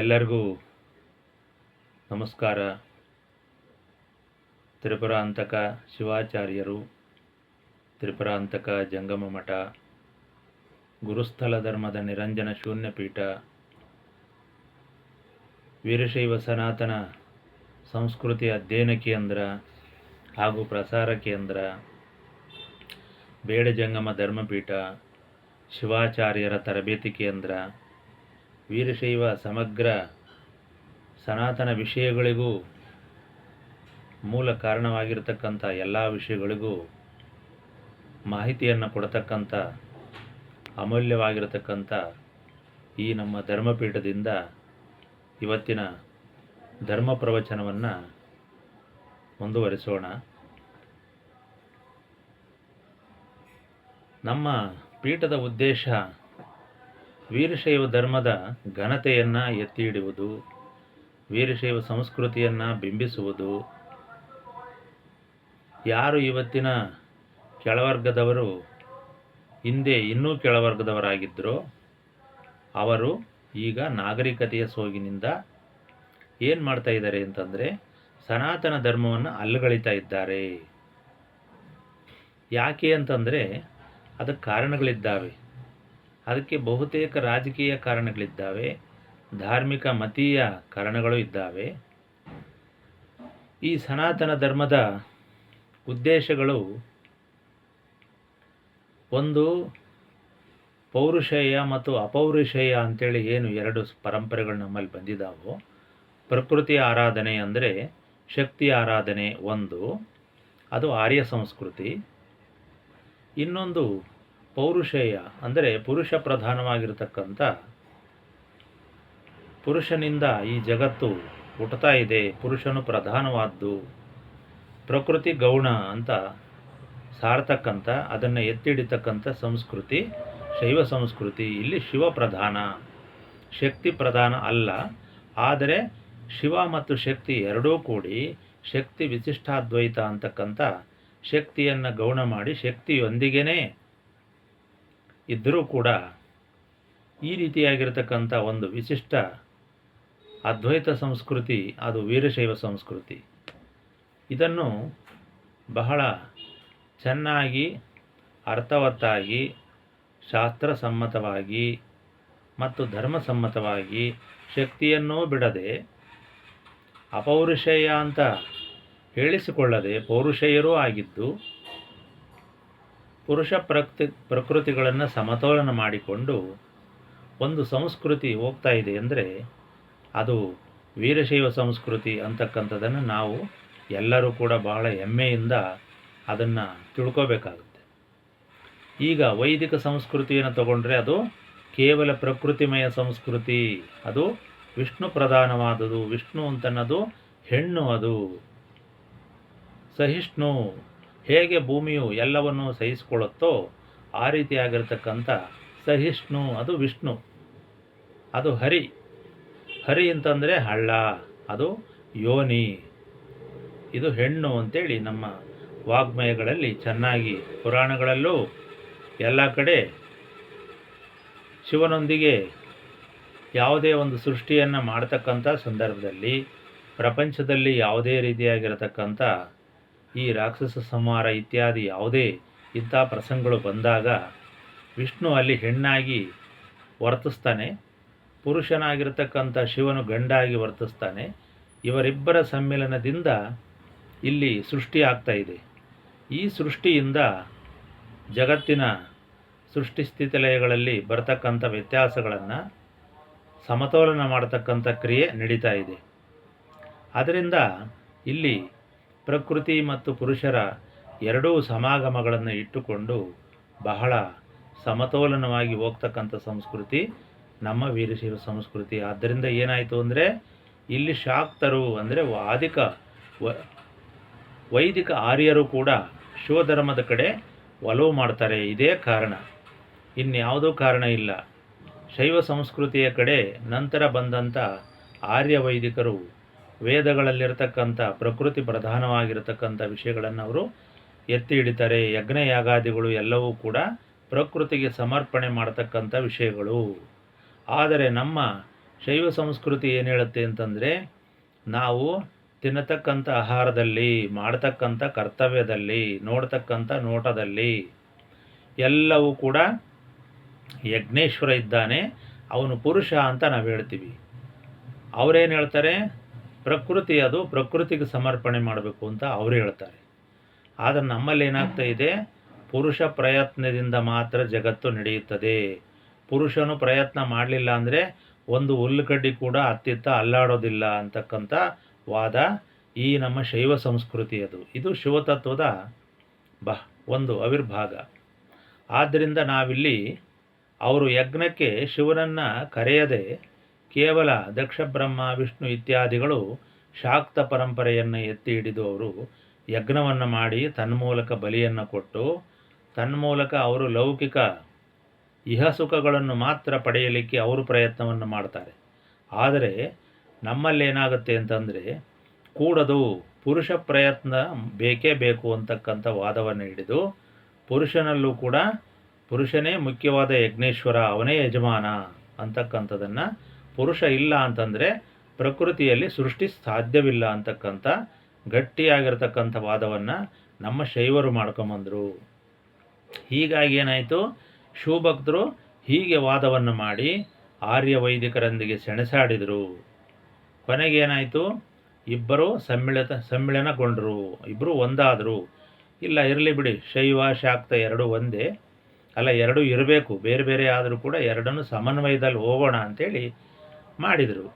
ಎಲ್ಲರಿಗೂ ನಮಸ್ಕಾರ. ತ್ರಿಪುರಾಂತಕ ಶಿವಾಚಾರ್ಯರು, ತ್ರಿಪುರಾಂತಕ ಜಂಗಮ ಮಠ, ಗುರುಸ್ಥಳ ಧರ್ಮದ ನಿರಂಜನ ಶೂನ್ಯಪೀಠ, ವೀರಶೈವ ಸನಾತನ ಸಂಸ್ಕೃತಿ ಅಧ್ಯಯನ ಕೇಂದ್ರ ಹಾಗೂ ಪ್ರಸಾರ ಕೇಂದ್ರ, ಬೇಡ ಜಂಗಮ ಧರ್ಮಪೀಠ, ಶಿವಾಚಾರ್ಯರ ತರಬೇತಿ ಕೇಂದ್ರ, ವೀರಶೈವ ಸಮಗ್ರ ಸನಾತನ ವಿಷಯಗಳಿಗೂ ಮೂಲ ಕಾರಣವಾಗಿರತಕ್ಕಂಥ ಎಲ್ಲ ವಿಷಯಗಳಿಗೂ ಮಾಹಿತಿಯನ್ನು ಕೊಡತಕ್ಕಂಥ ಅಮೂಲ್ಯವಾಗಿರತಕ್ಕಂಥ ಈ ನಮ್ಮ ಧರ್ಮಪೀಠದಿಂದ ಇವತ್ತಿನ ಧರ್ಮ ಪ್ರವಚನವನ್ನು ಮುಂದುವರಿಸೋಣ. ನಮ್ಮ ಪೀಠದ ಉದ್ದೇಶ ವೀರಶೈವ ಧರ್ಮದ ಘನತೆಯನ್ನು ಎತ್ತಿ ಹಿಡಿಯುವುದು, ವೀರಶೈವ ಸಂಸ್ಕೃತಿಯನ್ನು ಬಿಂಬಿಸುವುದು. ಯಾರು ಇವತ್ತಿನ ಕೆಳವರ್ಗದವರು ಹಿಂದೆ ಇನ್ನೂ ಕೆಳವರ್ಗದವರಾಗಿದ್ದರೋ ಅವರು ಈಗ ನಾಗರಿಕತೆಯ ಸೋಗಿನಿಂದ ಏನು ಮಾಡ್ತಾ ಇದ್ದಾರೆ ಅಂತಂದರೆ ಸನಾತನ ಧರ್ಮವನ್ನು ಅಲ್ಲಗಳಿತಾ ಇದ್ದಾರೆ. ಯಾಕೆ ಅಂತಂದರೆ ಅದಕ್ಕೆ ಕಾರಣಗಳಿದ್ದಾವೆ. ಅದಕ್ಕೆ ಬಹುತೇಕ ರಾಜಕೀಯ ಕಾರಣಗಳಿದ್ದಾವೆ, ಧಾರ್ಮಿಕ ಮತೀಯ ಕಾರಣಗಳು ಇದ್ದಾವೆ. ಈ ಸನಾತನ ಧರ್ಮದ ಉದ್ದೇಶಗಳು ಒಂದು ಪೌರುಷೇಯ ಮತ್ತು ಅಪೌರುಷೇಯ ಅಂತೇಳಿ ಏನು ಎರಡು ಪರಂಪರೆಗಳು ನಮ್ಮಲ್ಲಿ ಬಂದಿದ್ದಾವೋ, ಪ್ರಕೃತಿ ಆರಾಧನೆ ಅಂದರೆ ಶಕ್ತಿ ಆರಾಧನೆ ಒಂದು, ಅದು ಆರ್ಯ ಸಂಸ್ಕೃತಿ. ಇನ್ನೊಂದು ಪೌರುಷೇಯ ಅಂದರೆ ಪುರುಷ ಪ್ರಧಾನವಾಗಿರತಕ್ಕಂಥ, ಪುರುಷನಿಂದ ಈ ಜಗತ್ತು ಹುಟ್ಟುತ್ತಾ ಇದೆ, ಪುರುಷನು ಪ್ರಧಾನವಾದ್ದು, ಪ್ರಕೃತಿ ಗೌಣ ಅಂತ ಸಾರ್ತಕ್ಕಂಥ, ಅದನ್ನು ಎತ್ತಿಡಿತಕ್ಕಂಥ ಸಂಸ್ಕೃತಿ ಶೈವ ಸಂಸ್ಕೃತಿ. ಇಲ್ಲಿ ಶಿವ ಪ್ರಧಾನ, ಶಕ್ತಿ ಪ್ರಧಾನ ಅಲ್ಲ. ಆದರೆ ಶಿವ ಮತ್ತು ಶಕ್ತಿ ಎರಡೂ ಕೂಡಿ ಶಕ್ತಿ ವಿಶಿಷ್ಟಾದ್ವೈತ ಅಂತಕ್ಕಂಥ ಶಕ್ತಿಯನ್ನು ಗೌಣ ಮಾಡಿ ಶಕ್ತಿಯೊಂದಿಗೇ ಇದ್ದರೂ ಕೂಡ ಈ ರೀತಿಯಾಗಿರ್ತಕ್ಕಂಥ ಒಂದು ವಿಶಿಷ್ಟ ಅದ್ವೈತ ಸಂಸ್ಕೃತಿ, ಅದು ವೀರಶೈವ ಸಂಸ್ಕೃತಿ. ಇದನ್ನು ಬಹಳ ಚೆನ್ನಾಗಿ ಅರ್ಥವತ್ತಾಗಿ ಶಾಸ್ತ್ರಸಮ್ಮತವಾಗಿ ಮತ್ತು ಧರ್ಮಸಮ್ಮತವಾಗಿ ಶಕ್ತಿಯನ್ನೂ ಬಿಡದೆ ಅಪೌರುಷೇಯ ಅಂತ ಹೇಳಿಸಿಕೊಳ್ಳದೆ ಪೌರುಷೇಯರೂ ಆಗಿದ್ದು ಪುರುಷ ಪ್ರಕೃತಿಗಳನ್ನು ಸಮತೋಲನ ಮಾಡಿಕೊಂಡು ಒಂದು ಸಂಸ್ಕೃತಿ ಹೋಗ್ತಾ ಇದೆ ಅಂದರೆ ಅದು ವೀರಶೈವ ಸಂಸ್ಕೃತಿ ಅಂತಕ್ಕಂಥದ್ದನ್ನು ನಾವು ಎಲ್ಲರೂ ಕೂಡ ಬಹಳ ಹೆಮ್ಮೆಯಿಂದ ಅದನ್ನು ತಿಳ್ಕೋಬೇಕಾಗುತ್ತೆ. ಈಗ ವೈದಿಕ ಸಂಸ್ಕೃತಿಯನ್ನು ತಗೊಂಡ್ರೆ ಅದು ಕೇವಲ ಪ್ರಕೃತಿಮಯ ಸಂಸ್ಕೃತಿ, ಅದು ವಿಷ್ಣು ಪ್ರಧಾನವಾದುದು. ವಿಷ್ಣು ಅಂತನ್ನೋದು ಹೆಣ್ಣು, ಅದು ಸಹಿಷ್ಣು. ಹೇಗೆ ಭೂಮಿಯು ಎಲ್ಲವನ್ನು ಸಹಿಸಿಕೊಳ್ಳುತ್ತೋ ಆ ರೀತಿಯಾಗಿರ್ತಕ್ಕಂಥ ಸಹಿಷ್ಣು ಅದು ವಿಷ್ಣು. ಅದು ಹರಿ. ಹರಿ ಅಂತಂದರೆ ಹಳ್ಳ, ಅದು ಯೋನಿ, ಇದು ಹೆಣ್ಣು ಅಂತೇಳಿ ನಮ್ಮ ವಾಗ್ಮಯಗಳಲ್ಲಿ ಚೆನ್ನಾಗಿ, ಪುರಾಣಗಳಲ್ಲೂ ಎಲ್ಲ ಕಡೆ ಶಿವನೊಂದಿಗೆ ಯಾವುದೇ ಒಂದು ಸೃಷ್ಟಿಯನ್ನು ಮಾಡ್ತಕ್ಕಂಥ ಸಂದರ್ಭದಲ್ಲಿ ಪ್ರಪಂಚದಲ್ಲಿ ಯಾವುದೇ ರೀತಿಯಾಗಿರತಕ್ಕಂಥ ಈ ರಾಕ್ಷಸ ಸಂಹಾರ ಇತ್ಯಾದಿ ಯಾವುದೇ ಇಂಥ ಪ್ರಸಂಗಗಳು ಬಂದಾಗ ವಿಷ್ಣು ಅಲ್ಲಿ ಹೆಣ್ಣಾಗಿ ವರ್ತಿಸ್ತಾನೆ, ಪುರುಷನಾಗಿರ್ತಕ್ಕಂಥ ಶಿವನು ಗಂಡಾಗಿ ವರ್ತಿಸ್ತಾನೆ. ಇವರಿಬ್ಬರ ಸಮ್ಮಿಲನದಿಂದ ಇಲ್ಲಿ ಸೃಷ್ಟಿ ಆಗ್ತಾ ಇದೆ. ಈ ಸೃಷ್ಟಿಯಿಂದ ಜಗತ್ತಿನ ಸೃಷ್ಟಿಸ್ಥಿತಿಲಯಗಳಲ್ಲಿ ಬರ್ತಕ್ಕಂಥ ವ್ಯತ್ಯಾಸಗಳನ್ನು ಸಮತೋಲನ ಮಾಡತಕ್ಕಂಥ ಕ್ರಿಯೆ ನಡೀತಾ ಇದೆ. ಆದ್ದರಿಂದ ಇಲ್ಲಿ ಪ್ರಕೃತಿ ಮತ್ತು ಪುರುಷರ ಎರಡೂ ಸಮಾಗಮಗಳನ್ನು ಇಟ್ಟುಕೊಂಡು ಬಹಳ ಸಮತೋಲನವಾಗಿ ಹೋಗ್ತಕ್ಕಂಥ ಸಂಸ್ಕೃತಿ ನಮ್ಮ ವೀರಶೈವ ಸಂಸ್ಕೃತಿ. ಆದ್ದರಿಂದ ಏನಾಯಿತು ಅಂದರೆ ಇಲ್ಲಿ ಶಾಕ್ತರು ಅಂದರೆ ವೈದಿಕ ಆರ್ಯರು ಕೂಡ ಶಿವಧರ್ಮದ ಕಡೆ ಒಲವು ಮಾಡ್ತಾರೆ. ಇದೇ ಕಾರಣ, ಇನ್ಯಾವುದೂ ಕಾರಣ ಇಲ್ಲ. ಶೈವ ಸಂಸ್ಕೃತಿಯ ಕಡೆ ನಂತರ ಬಂದಂಥ ಆರ್ಯ ವೈದಿಕರು ವೇದಗಳಲ್ಲಿರ್ತಕ್ಕಂಥ ಪ್ರಕೃತಿ ಪ್ರಧಾನವಾಗಿರತಕ್ಕಂಥ ವಿಷಯಗಳನ್ನು ಅವರು ಎತ್ತಿ ಹಿಡಿತಾರೆ. ಯಜ್ಞ ಯಾಗಾದಿಗಳು ಎಲ್ಲವೂ ಕೂಡ ಪ್ರಕೃತಿಗೆ ಸಮರ್ಪಣೆ ಮಾಡತಕ್ಕಂಥ ವಿಷಯಗಳು. ಆದರೆ ನಮ್ಮ ಶೈವ ಸಂಸ್ಕೃತಿ ಏನು ಹೇಳುತ್ತೆ ಅಂತಂದರೆ, ನಾವು ತಿನ್ನತಕ್ಕಂಥ ಆಹಾರದಲ್ಲಿ, ಮಾಡತಕ್ಕಂಥ ಕರ್ತವ್ಯದಲ್ಲಿ, ನೋಡ್ತಕ್ಕಂಥ ನೋಟದಲ್ಲಿ ಎಲ್ಲವೂ ಕೂಡ ಯಜ್ಞೇಶ್ವರ ಇದ್ದಾನೆ, ಅವನು ಪುರುಷ ಅಂತ ನಾವು ಹೇಳ್ತೀವಿ. ಅವರೇನು ಹೇಳ್ತಾರೆ, ಪ್ರಕೃತಿ ಅದು ಪ್ರಕೃತಿಗೆ ಸಮರ್ಪಣೆ ಮಾಡಬೇಕು ಅಂತ ಅವರು ಹೇಳ್ತಾರೆ. ಆದರೆ ನಮ್ಮಲ್ಲಿ ಏನಾಗ್ತಾ ಇದೆ, ಪುರುಷ ಪ್ರಯತ್ನದಿಂದ ಮಾತ್ರ ಜಗತ್ತು ನಡೆಯುತ್ತದೆ. ಪುರುಷನು ಪ್ರಯತ್ನ ಮಾಡಲಿಲ್ಲ ಅಂದರೆ ಒಂದು ಹುಲ್ಲುಕಡ್ಡಿ ಕೂಡ ಅತ್ತಿತ್ತ ಅಲ್ಲಾಡೋದಿಲ್ಲ ಅಂತಕ್ಕಂಥ ವಾದ ಈ ನಮ್ಮ ಶೈವ ಸಂಸ್ಕೃತಿ. ಇದು ಶಿವತತ್ವದ ಒಂದು ಅವಿರ್ಭಾಗ. ಆದ್ದರಿಂದ ನಾವಿಲ್ಲಿ ಅವರು ಯಜ್ಞಕ್ಕೆ ಶಿವನನ್ನು ಕರೆಯದೆ ಕೇವಲ ದಕ್ಷ ಬ್ರಹ್ಮ ವಿಷ್ಣು ಇತ್ಯಾದಿಗಳು ಶಾಕ್ತ ಪರಂಪರೆಯನ್ನು ಎತ್ತಿ ಹಿಡಿದು ಅವರು ಯಜ್ಞವನ್ನು ಮಾಡಿ ತನ್ಮೂಲಕ ಬಲಿಯನ್ನು ಕೊಟ್ಟು ತನ್ಮೂಲಕ ಅವರು ಲೌಕಿಕ ಇಹಸುಖಗಳನ್ನು ಮಾತ್ರ ಪಡೆಯಲಿಕ್ಕೆ ಅವರು ಪ್ರಯತ್ನವನ್ನು ಮಾಡ್ತಾರೆ. ಆದರೆ ನಮ್ಮಲ್ಲೇನಾಗುತ್ತೆ ಅಂತಂದರೆ, ಕೂಡದು ಪುರುಷ ಪ್ರಯತ್ನ ಬೇಕೇ ಬೇಕು ಅಂತಕ್ಕಂಥ ವಾದವನ್ನು ಹಿಡಿದು ಪುರುಷನಲ್ಲೂ ಕೂಡ ಪುರುಷನೇ ಮುಖ್ಯವಾದ ಯಜ್ಞೇಶ್ವರ, ಅವನೇ ಯಜಮಾನ ಅಂತಕ್ಕಂಥದ್ದನ್ನು, ಪುರುಷ ಇಲ್ಲ ಅಂತಂದರೆ ಪ್ರಕೃತಿಯಲ್ಲಿ ಸೃಷ್ಟಿ ಸಾಧ್ಯವಿಲ್ಲ ಅಂತಕ್ಕಂಥ ಗಟ್ಟಿಯಾಗಿರ್ತಕ್ಕಂಥ ವಾದವನ್ನು ನಮ್ಮ ಶೈವರು ಮಾಡ್ಕೊಂಬಂದರು. ಹೀಗಾಗಿ ಏನಾಯಿತು, ಶಿವಭಕ್ತರು ಹೀಗೆ ವಾದವನ್ನು ಮಾಡಿ ಆರ್ಯ ವೈದಿಕರೊಂದಿಗೆ ಸೆಣಸಾಡಿದರು. ಕೊನೆಗೇನಾಯಿತು, ಇಬ್ಬರು ಸಮ್ಮಿಳನಗೊಂಡರು, ಇಬ್ಬರು ಒಂದಾದರು. ಇಲ್ಲ ಇರಲಿ ಬಿಡಿ, ಶೈವ ಶಾಕ್ತ ಎರಡೂ ಒಂದೇ ಅಲ್ಲ, ಎರಡೂ ಇರಬೇಕು, ಬೇರೆ ಬೇರೆ ಆದರೂ ಕೂಡ ಎರಡನ್ನು ಸಮನ್ವಯದಲ್ಲಿ ಹೋಗೋಣ ಅಂಥೇಳಿ ಮಾಡಿದರು.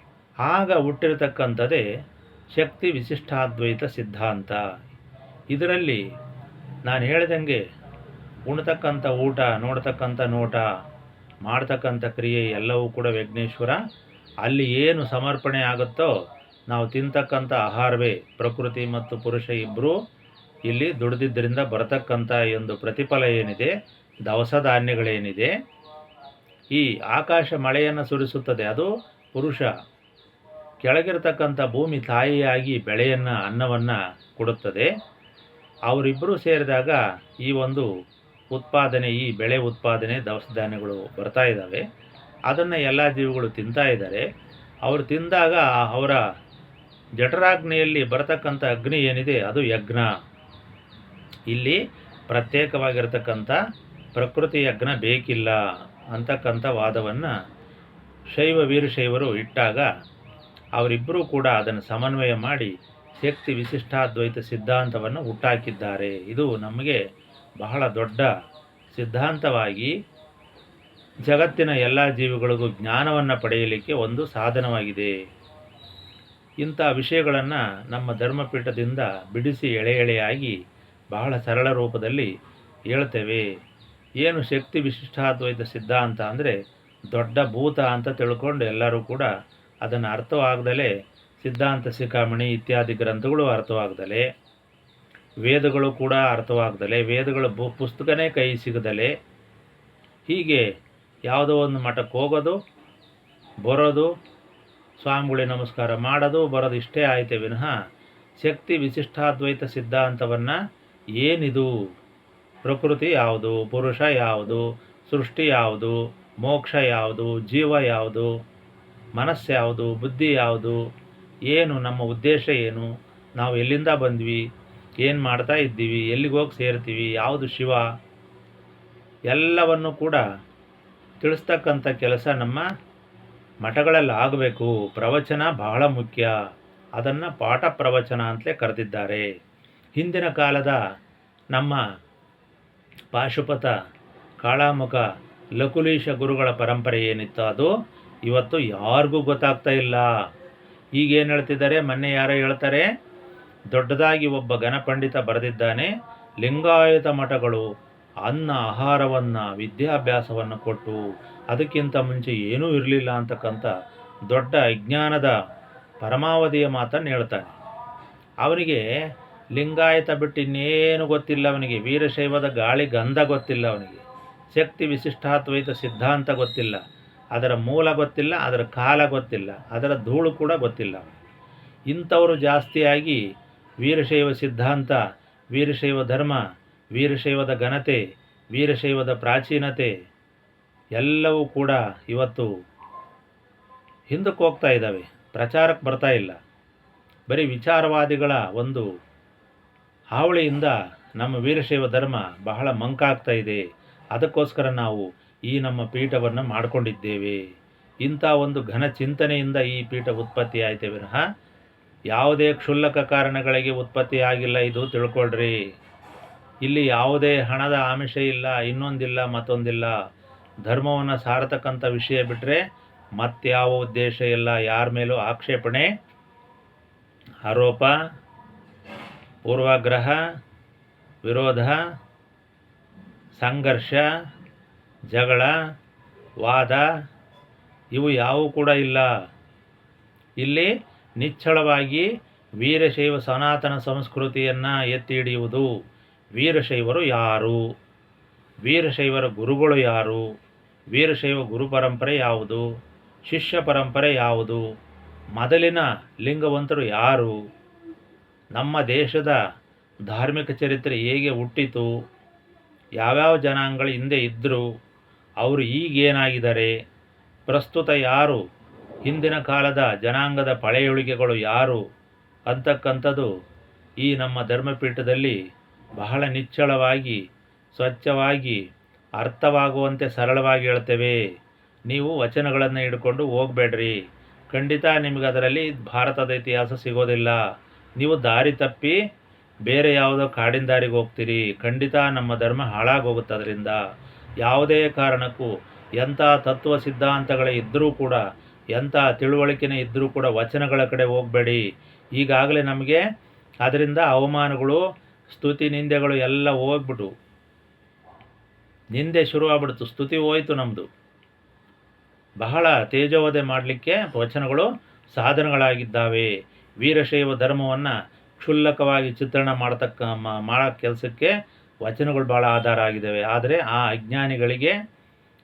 ಆಗ ಹುಟ್ಟಿರತಕ್ಕಂಥದ್ದೇ ಶಕ್ತಿ ವಿಶಿಷ್ಟಾದ್ವೈತ ಸಿದ್ಧಾಂತ. ಇದರಲ್ಲಿ ನಾನು ಹೇಳ್ದಂಗೆ ಉಣ್ತಕ್ಕಂಥ ಊಟ, ನೋಡ್ತಕ್ಕಂಥ ನೋಟ, ಮಾಡ್ತಕ್ಕಂಥ ಕ್ರಿಯೆ ಎಲ್ಲವೂ ಕೂಡ ವಿಘ್ನೇಶ್ವರ. ಅಲ್ಲಿ ಏನು ಸಮರ್ಪಣೆ ಆಗುತ್ತೋ, ನಾವು ತಿಂತಕ್ಕಂಥ ಆಹಾರವೇ ಪ್ರಕೃತಿ ಮತ್ತು ಪುರುಷ ಇಬ್ಬರೂ ಇಲ್ಲಿ ದುಡಿದಿದ್ದರಿಂದ ಬರತಕ್ಕಂಥ ಒಂದು ಪ್ರತಿಫಲ ಏನಿದೆ, ದವಸ ಧಾನ್ಯಗಳೇನಿದೆ, ಈ ಆಕಾಶ ಮಳೆಯನ್ನು ಸುರಿಸುತ್ತದೆ, ಅದು ಪುರುಷ. ಕೆಳಗಿರತಕ್ಕಂಥ ಭೂಮಿ ತಾಯಿಯಾಗಿ ಬೆಳೆಯನ್ನು, ಅನ್ನವನ್ನು ಕೊಡುತ್ತದೆ. ಅವರಿಬ್ಬರೂ ಸೇರಿದಾಗ ಈ ಒಂದು ಉತ್ಪಾದನೆ, ಈ ಬೆಳೆ ಉತ್ಪಾದನೆ, ದವಸ ಧಾನ್ಯಗಳು ಬರ್ತಾ ಇದ್ದಾವೆ. ಅದನ್ನು ಎಲ್ಲ ಜೀವಿಗಳು ತಿಂತಾ ಇದ್ದಾರೆ. ಅವರು ತಿಂದಾಗ ಅವರ ಜಠರಾಗ್ನಿಯಲ್ಲಿ ಬರತಕ್ಕಂಥ ಅಗ್ನಿ ಏನಿದೆ ಅದು ಯಜ್ಞ. ಇಲ್ಲಿ ಪ್ರತ್ಯೇಕವಾಗಿರ್ತಕ್ಕಂಥ ಪ್ರಕೃತಿ ಯಜ್ಞ ಬೇಕಿಲ್ಲ ಅಂತಕ್ಕಂಥ ವಾದವನ್ನು ಶೈವ ವೀರಶೈವರು ಇಟ್ಟಾಗ ಅವರಿಬ್ಬರೂ ಕೂಡ ಅದನ್ನು ಸಮನ್ವಯ ಮಾಡಿ ಶಕ್ತಿ ವಿಶಿಷ್ಟಾದ್ವೈತ ಸಿದ್ಧಾಂತವನ್ನು ಹುಟ್ಟಾಕಿದ್ದಾರೆ. ಇದು ನಮಗೆ ಬಹಳ ದೊಡ್ಡ ಸಿದ್ಧಾಂತವಾಗಿ ಜಗತ್ತಿನ ಎಲ್ಲ ಜೀವಿಗಳಿಗೂ ಜ್ಞಾನವನ್ನು ಪಡೆಯಲಿಕ್ಕೆ ಒಂದು ಸಾಧನವಾಗಿದೆ. ಇಂಥ ವಿಷಯಗಳನ್ನು ನಮ್ಮ ಧರ್ಮಪೀಠದಿಂದ ಬಿಡಿಸಿ ಎಳೆ ಎಳೆಯಾಗಿ ಬಹಳ ಸರಳ ರೂಪದಲ್ಲಿ ಹೇಳ್ತೇವೆ. ಏನು ಶಕ್ತಿ ವಿಶಿಷ್ಟಾದ್ವೈತ ಸಿದ್ಧಾಂತ ಅಂದರೆ ದೊಡ್ಡ ಭೂತ ಅಂತ ತಿಳ್ಕೊಂಡು ಎಲ್ಲರೂ ಕೂಡ ಅದನ್ನು ಅರ್ಥವಾಗದಲೇ ಸಿದ್ಧಾಂತ ಶಿಖಾಮಣಿ ಇತ್ಯಾದಿ ಗ್ರಂಥಗಳು ಅರ್ಥವಾಗದಲೇ, ವೇದಗಳು ಕೂಡ ಅರ್ಥವಾಗದಲೇ, ವೇದಗಳ ಪುಸ್ತಕನೇ ಕೈ ಸಿಗದಲೇ, ಹೀಗೆ ಯಾವುದೋ ಒಂದು ಮಠಕ್ಕೆ ಹೋಗೋದು, ಬರೋದು, ಸ್ವಾಮಿಗಳಿಗೆ ನಮಸ್ಕಾರ ಮಾಡೋದು, ಬರೋದು, ಇಷ್ಟೇ ಆಯಿತೆ ವಿನಃ ಶಕ್ತಿ ವಿಶಿಷ್ಟಾದ್ವೈತ ಸಿದ್ಧಾಂತವನ್ನು ಏನಿದು, ಪ್ರಕೃತಿ ಯಾವುದು, ಪುರುಷ ಯಾವುದು, ಸೃಷ್ಟಿ ಯಾವುದು, ಮೋಕ್ಷ ಯಾವುದು, ಜೀವ ಯಾವುದು, ಮನಸ್ಸು ಯಾವುದು, ಬುದ್ಧಿ ಯಾವುದು, ಏನು ನಮ್ಮ ಉದ್ದೇಶ ಏನು, ನಾವು ಎಲ್ಲಿಂದ ಬಂದ್ವಿ, ಏನು ಮಾಡ್ತಾ ಇದ್ದೀವಿ, ಎಲ್ಲಿಗೆ ಹೋಗಿ ಸೇರ್ತೀವಿ, ಯಾವುದು ಶಿವ, ಎಲ್ಲವನ್ನು ಕೂಡ ತಿಳಿಸ್ತಕ್ಕಂಥ ಕೆಲಸ ನಮ್ಮ ಮಠಗಳಲ್ಲಿ ಆಗಬೇಕು. ಪ್ರವಚನ ಬಹಳ ಮುಖ್ಯ. ಅದನ್ನು ಪಾಠ ಪ್ರವಚನ ಅಂತಲೇ ಕರೆದಿದ್ದಾರೆ. ಹಿಂದಿನ ಕಾಲದ ನಮ್ಮ ಪಾಶುಪತ, ಕಾಳಾಮುಖ, ಲಕುಲೀಶ ಗುರುಗಳ ಪರಂಪರೆ ಏನಿತ್ತು ಅದು ಇವತ್ತು ಯಾರಿಗೂ ಗೊತ್ತಾಗ್ತಾ ಇಲ್ಲ. ಈಗೇನು ಹೇಳ್ತಿದ್ದಾರೆ, ಮೊನ್ನೆ ಯಾರೋ ಹೇಳ್ತಾರೆ, ದೊಡ್ಡದಾಗಿ ಒಬ್ಬ ಘನಪಂಡಿತ ಬರೆದಿದ್ದಾನೆ, ಲಿಂಗಾಯತ ಮಠಗಳು ಅನ್ನ ಆಹಾರವನ್ನು ವಿದ್ಯಾಭ್ಯಾಸವನ್ನು ಕೊಟ್ಟು ಅದಕ್ಕಿಂತ ಮುಂಚೆ ಏನೂ ಇರಲಿಲ್ಲ ಅಂತಕ್ಕಂಥ ದೊಡ್ಡ ಅಜ್ಞಾನದ ಪರಮಾವಧಿಯ ಮಾತನ್ನು ಹೇಳ್ತಾನೆ. ಅವನಿಗೆ ಲಿಂಗಾಯತ ಬಿಟ್ಟು ಇನ್ನೇನು ಗೊತ್ತಿಲ್ಲ, ಅವನಿಗೆ ವೀರಶೈವದ ಗಾಳಿ ಗಂಧ ಗೊತ್ತಿಲ್ಲ, ಅವನಿಗೆ ಶಕ್ತಿ ವಿಶಿಷ್ಟಾದ್ವೈತ ಸಿದ್ಧಾಂತ ಗೊತ್ತಿಲ್ಲ, ಅದರ ಮೂಲ ಗೊತ್ತಿಲ್ಲ, ಅದರ ಕಾಲ ಗೊತ್ತಿಲ್ಲ, ಅದರ ಧೂಳು ಕೂಡ ಗೊತ್ತಿಲ್ಲ. ಇಂಥವರು ಜಾಸ್ತಿಯಾಗಿ ವೀರಶೈವ ಸಿದ್ಧಾಂತ, ವೀರಶೈವ ಧರ್ಮ, ವೀರಶೈವದ ಘನತೆ, ವೀರಶೈವದ ಪ್ರಾಚೀನತೆ ಎಲ್ಲವೂ ಕೂಡ ಇವತ್ತು ಹಿಂದಕ್ಕೆ ಹೋಗ್ತಾ ಇದ್ದಾವೆ, ಪ್ರಚಾರಕ್ಕೆ ಬರ್ತಾ ಇಲ್ಲ. ಬರೀ ವಿಚಾರವಾದಿಗಳ ಒಂದು ಹಾವಳಿಯಿಂದ ನಮ್ಮ ವೀರಶೈವ ಧರ್ಮ ಬಹಳ ಮಂಕಾಗ್ತಾ ಇದೆ. ಅದಕ್ಕೋಸ್ಕರ ನಾವು ಈ ನಮ್ಮ ಪೀಠವನ್ನು ಮಾಡಿಕೊಂಡಿದ್ದೇವೆ. ಇಂಥ ಒಂದು ಘನ ಚಿಂತನೆಯಿಂದ ಈ ಪೀಠ ಉತ್ಪತ್ತಿ ಆಯಿತೇ ವಿನಃ ಯಾವುದೇ ಕ್ಷುಲ್ಲಕ ಕಾರಣಗಳಿಗೆ ಉತ್ಪತ್ತಿ ಆಗಿಲ್ಲ. ಇದು ತಿಳ್ಕೊಳ್ರಿ. ಇಲ್ಲಿ ಯಾವುದೇ ಹಣದ ಆಮಿಷ ಇಲ್ಲ, ಇನ್ನೊಂದಿಲ್ಲ ಮತ್ತೊಂದಿಲ್ಲ. ಧರ್ಮವನ್ನು ಸಾರತಕ್ಕಂಥ ವಿಷಯ ಬಿಟ್ಟರೆ ಮತ್ಯಾವ ಉದ್ದೇಶ ಇಲ್ಲ. ಯಾರ ಮೇಲೂ ಆಕ್ಷೇಪಣೆ, ಆರೋಪ, ಪೂರ್ವಾಗ್ರಹ, ವಿರೋಧ, ಸಂಘರ್ಷ, ಜಗಳ, ವಾದ ಇವು ಯಾವುವು ಕೂಡ ಇಲ್ಲ. ಇಲ್ಲಿ ನಿಚ್ಚಳವಾಗಿ ವೀರಶೈವ ಸನಾತನ ಸಂಸ್ಕೃತಿಯನ್ನು ಎತ್ತಿ ಹಿಡಿಯುವುದು. ವೀರಶೈವರು ಯಾರು, ವೀರಶೈವರ ಗುರುಗಳು ಯಾರು, ವೀರಶೈವ ಗುರು ಪರಂಪರೆ ಯಾವುದು, ಶಿಷ್ಯ ಪರಂಪರೆ ಯಾವುದು, ಮೊದಲಿನ ಲಿಂಗವಂತರು ಯಾರು, ನಮ್ಮ ದೇಶದ ಧಾರ್ಮಿಕ ಚರಿತ್ರೆ ಹೇಗೆ ಹುಟ್ಟಿತು, ಯಾವ್ಯಾವ ಜನಾಂಗಗಳು ಹಿಂದೆ ಇದ್ದರು, ಅವರು ಈಗೇನಾಗಿದ್ದಾರೆ, ಪ್ರಸ್ತುತ ಯಾರು, ಹಿಂದಿನ ಕಾಲದ ಜನಾಂಗದ ಪಳೆಯುಳಿಗೆಗಳು ಯಾರು ಅಂತಕ್ಕಂಥದ್ದು ಈ ನಮ್ಮ ಧರ್ಮಪೀಠದಲ್ಲಿ ಬಹಳ ನಿಚ್ಚಳವಾಗಿ, ಸ್ವಚ್ಛವಾಗಿ, ಅರ್ಥವಾಗುವಂತೆ ಸರಳವಾಗಿ ಹೇಳ್ತೇವೆ. ನೀವು ವಚನಗಳನ್ನು ಹಿಡ್ಕೊಂಡು ಹೋಗಬೇಡ್ರಿ. ಖಂಡಿತ ನಿಮಗೆ ಅದರಲ್ಲಿ ಭಾರತದ ಇತಿಹಾಸ ಸಿಗೋದಿಲ್ಲ. ನೀವು ದಾರಿ ತಪ್ಪಿ ಬೇರೆ ಯಾವುದೋ ಕಾಡಿನ ದಾರಿಗೆ ಹೋಗ್ತೀರಿ. ಖಂಡಿತ ನಮ್ಮ ಧರ್ಮ ಹಾಳಾಗೋಗುತ್ತೆ. ಅದರಿಂದ ಯಾವುದೇ ಕಾರಣಕ್ಕೂ ಎಂಥ ತತ್ವ ಸಿದ್ಧಾಂತಗಳೇ ಇದ್ದರೂ ಕೂಡ, ಎಂಥ ತಿಳುವಳಿಕೆನೇ ಇದ್ದರೂ ಕೂಡ ವಚನಗಳ ಕಡೆ ಹೋಗಬೇಡಿ. ಈಗಾಗಲೇ ನಮಗೆ ಅದರಿಂದ ಅವಮಾನಗಳು, ಸ್ತುತಿ, ನಿಂದೆಗಳು ಎಲ್ಲ ಹೋಗ್ಬಿಟ್ಟು, ನಿಂದೆ ಶುರುವಾಗ್ಬಿಡ್ತು, ಸ್ತುತಿ ಹೋಯಿತು ನಮ್ಮದು. ಬಹಳ ತೇಜೋವಧೆ ಮಾಡಲಿಕ್ಕೆ ವಚನಗಳು ಸಾಧನಗಳಾಗಿದ್ದಾವೆ. ವೀರಶೈವ ಧರ್ಮವನ್ನು ಕ್ಷುಲ್ಲಕವಾಗಿ ಚಿತ್ರಣ ಮಾಡೋ ಕೆಲಸಕ್ಕೆ ವಚನಗಳು ಭಾಳ ಆಧಾರ ಆಗಿದ್ದಾವೆ. ಆದರೆ ಆ ಅಜ್ಞಾನಿಗಳಿಗೆ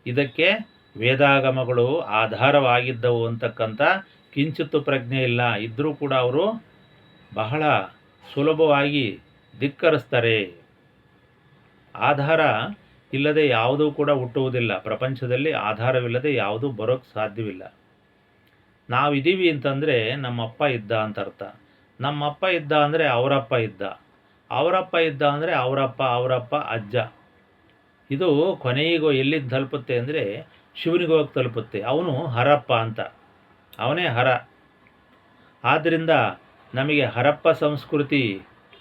ಇದಕ್ಕೆ ವೇದಾಗಮಗಳು ಆಧಾರವಾಗಿದ್ದವು ಅಂತಕ್ಕಂಥ ಕಿಂಚಿತ್ತು ಪ್ರಜ್ಞೆ ಇಲ್ಲ. ಇದ್ದರೂ ಕೂಡ ಅವರು ಬಹಳ ಸುಲಭವಾಗಿ ಧಿಕ್ಕರಿಸ್ತಾರೆ. ಆಧಾರ ಇಲ್ಲದೆ ಯಾವುದೂ ಕೂಡ ಹುಟ್ಟುವುದಿಲ್ಲ. ಪ್ರಪಂಚದಲ್ಲಿ ಆಧಾರವಿಲ್ಲದೆ ಯಾವುದೂ ಬರೋಕ್ಕೆ ಸಾಧ್ಯವಿಲ್ಲ. ನಾವಿದ್ದೀವಿ ಅಂತಂದರೆ ನಮ್ಮಪ್ಪ ಇದ್ದ ಅಂತ ಅರ್ಥ. ನಮ್ಮಪ್ಪ ಇದ್ದ ಅಂದರೆ ಅವರಪ್ಪ ಇದ್ದ, ಅವರಪ್ಪ ಇದ್ದ ಅಂದರೆ ಅವರಪ್ಪ ಅಜ್ಜ. ಇದು ಕೊನೆಗೂ ಎಲ್ಲಿಗೆ ತಲುಪುತ್ತೆ ಅಂದರೆ ಶಿವನಿಗೆ ಹೋಗಿ ತಲುಪುತ್ತೆ. ಅವನು ಹರಪ್ಪ ಅಂತ, ಅವನೇ ಹರ. ಆದ್ದರಿಂದ ನಮಗೆ ಹರಪ್ಪ ಸಂಸ್ಕೃತಿ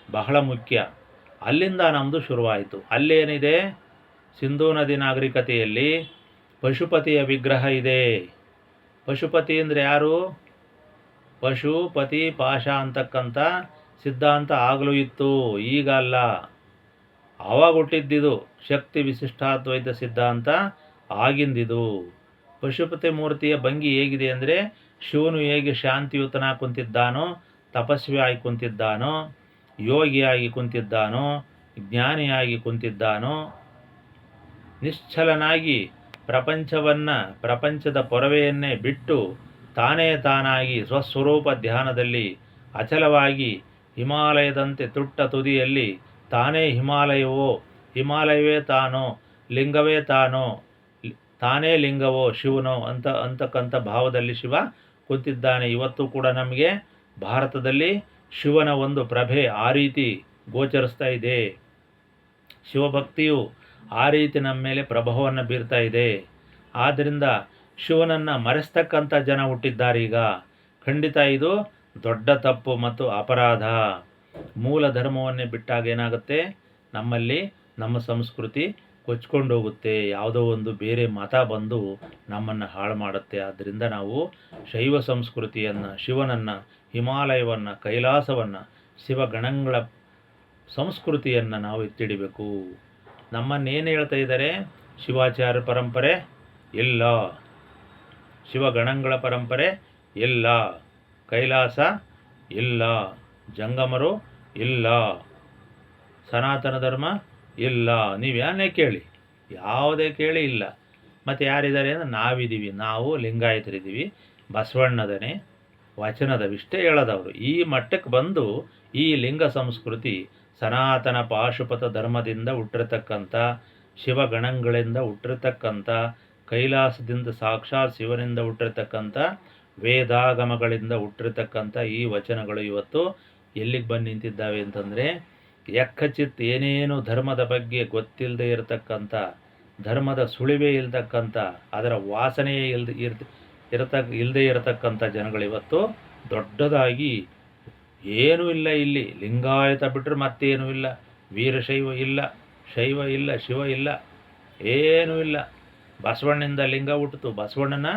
ಬಹಳ ಮುಖ್ಯ. ಅಲ್ಲಿಂದ ನಮ್ಮದು ಶುರುವಾಯಿತು. ಅಲ್ಲೇನಿದೆ, ಸಿಂಧೂ ನದಿ ನಾಗರಿಕತೆಯಲ್ಲಿ ಪಶುಪತಿಯ ವಿಗ್ರಹ ಇದೆ. ಪಶುಪತಿ ಅಂದರೆ ಯಾರು? ಪಶುಪತಿ ಪಾಶ ಅಂತಕ್ಕಂಥ ಸಿದ್ಧಾಂತ ಆಗಲೂ ಇತ್ತು, ಈಗ ಅಲ್ಲ. ಆವಾಗ ಹುಟ್ಟಿದ್ದಿದು ಶಕ್ತಿ ವಿಶಿಷ್ಟಾದ್ವೈತ ಸಿದ್ಧಾಂತ ಆಗಿಂದಿದು. ಪಶುಪತಿ ಮೂರ್ತಿಯ ಭಂಗಿ ಹೇಗಿದೆ ಅಂದರೆ, ಶಿವನು ಹೇಗೆ ಶಾಂತಿಯುತನಾಗಿ ಕುಂತಿದ್ದಾನೋ, ತಪಸ್ವಿಯಾಗಿ ಕುಂತಿದ್ದಾನೋ, ಯೋಗಿಯಾಗಿ ಕುಂತಿದ್ದಾನೋ, ಜ್ಞಾನಿಯಾಗಿ ಕುಂತಿದ್ದಾನೋ, ನಿಶ್ಚಲನಾಗಿ ಪ್ರಪಂಚದ ಪೊರವೆಯನ್ನೇ ಬಿಟ್ಟು ತಾನೇ ತಾನಾಗಿ ಸ್ವಸ್ವರೂಪ ಧ್ಯಾನದಲ್ಲಿ ಅಚಲವಾಗಿ ಹಿಮಾಲಯದಂತೆ ತುಟ್ಟ ತುದಿಯಲ್ಲಿ ತಾನೇ ಹಿಮಾಲಯವೇ ತಾನೋ, ಲಿಂಗವೇ ತಾನೇ ಲಿಂಗವೋ ಶಿವನೋ ಅಂತಕ್ಕಂಥ ಭಾವದಲ್ಲಿ ಶಿವ ಕೂತಿದ್ದಾನೆ. ಇವತ್ತು ಕೂಡ ನಮಗೆ ಭಾರತದಲ್ಲಿ ಶಿವನ ಒಂದು ಪ್ರಭೆ ಆ ರೀತಿ ಗೋಚರಿಸ್ತಾ ಇದೆ. ಶಿವಭಕ್ತಿಯು ಆ ರೀತಿ ನಮ್ಮ ಮೇಲೆ ಪ್ರಭಾವವನ್ನು ಬೀರ್ತಾ ಇದೆ. ಆದ್ದರಿಂದ ಶಿವನನ್ನು ಮರೆಸ್ತಕ್ಕಂಥ ಜನ ಹುಟ್ಟಿದ್ದಾರೆ ಈಗ. ಖಂಡಿತ ಇದು ದೊಡ್ಡ ತಪ್ಪು ಮತ್ತು ಅಪರಾಧ. ಮೂಲ ಧರ್ಮವನ್ನೇ ಬಿಟ್ಟಾಗ ಏನಾಗುತ್ತೆ, ನಮ್ಮಲ್ಲಿ ನಮ್ಮ ಸಂಸ್ಕೃತಿ ಕೊಚ್ಕೊಂಡು ಹೋಗುತ್ತೆ. ಯಾವುದೋ ಒಂದು ಬೇರೆ ಮತ ಬಂದು ನಮ್ಮನ್ನು ಹಾಳು ಮಾಡುತ್ತೆ. ಆದ್ದರಿಂದ ನಾವು ಶೈವ ಸಂಸ್ಕೃತಿಯನ್ನು, ಶಿವನನ್ನು, ಹಿಮಾಲಯವನ್ನು, ಕೈಲಾಸವನ್ನು, ಶಿವಗಣಗಳ ಸಂಸ್ಕೃತಿಯನ್ನು ನಾವು ಎತ್ತಿಡಿಬೇಕು. ನಮ್ಮನ್ನೇನು ಹೇಳ್ತಾ ಇದ್ದಾರೆ? ಶಿವಾಚಾರ್ಯ ಪರಂಪರೆ ಇಲ್ಲ, ಶಿವಗಣಗಳ ಪರಂಪರೆ ಇಲ್ಲ, ಕೈಲಾಸ ಇಲ್ಲ, ಜಂಗಮರು ಇಲ್ಲ, ಸನಾತನ ಧರ್ಮ ಇಲ್ಲ. ನೀವ್ಯಾನೇ ಕೇಳಿ, ಯಾವುದೇ ಕೇಳಿ ಇಲ್ಲ. ಮತ್ತು ಯಾರಿದ್ದಾರೆ ಅಂದರೆ ನಾವಿದ್ದೀವಿ, ನಾವು ಲಿಂಗಾಯತರಿದ್ದೀವಿ, ಬಸವಣ್ಣದನೇ ವಚನದವಿಷ್ಟೇ ಹೇಳೋದವರು. ಈ ಮಟ್ಟಕ್ಕೆ ಬಂದು ಈ ಲಿಂಗ ಸಂಸ್ಕೃತಿ ಸನಾತನ ಪಾಶುಪತ ಧರ್ಮದಿಂದ ಹುಟ್ಟಿರ್ತಕ್ಕಂಥ, ಶಿವಗಣಗಳಿಂದ ಹುಟ್ಟಿರ್ತಕ್ಕಂಥ, ಕೈಲಾಸದಿಂದ ಸಾಕ್ಷಾತ್ ಶಿವನಿಂದ ಹುಟ್ಟಿರ್ತಕ್ಕಂಥ ವೇದಾಗಮಗಳಿಂದ ಹುಟ್ಟಿರ್ತಕ್ಕಂಥ ಈ ವಚನಗಳು ಇವತ್ತು ಎಲ್ಲಿಗೆ ಬಂದು ನಿಂತಿದ್ದಾವೆ ಅಂತಂದರೆ, ಯಕ್ಕಚಿತ್ ಏನೇನು ಧರ್ಮದ ಬಗ್ಗೆ ಗೊತ್ತಿಲ್ಲದೆ ಇರತಕ್ಕಂಥ, ಧರ್ಮದ ಸುಳಿವೇ ಇಲ್ತಕ್ಕಂಥ, ಅದರ ವಾಸನೆಯೇ ಇಲ್ಲದೆ ಇರತಕ್ಕಂಥ ಜನಗಳಿವತ್ತು ದೊಡ್ಡದಾಗಿ ಏನೂ ಇಲ್ಲ, ಇಲ್ಲಿ ಲಿಂಗಾಯತ ಬಿಟ್ಟರೆ ಮತ್ತೇನೂ ಇಲ್ಲ, ವೀರಶೈವ ಇಲ್ಲ, ಶೈವ ಇಲ್ಲ, ಶಿವ ಇಲ್ಲ, ಏನೂ ಇಲ್ಲ, ಬಸವಣ್ಣನಿಂದ ಲಿಂಗ ಹುಟ್ಟಿತು, ಬಸವಣ್ಣನ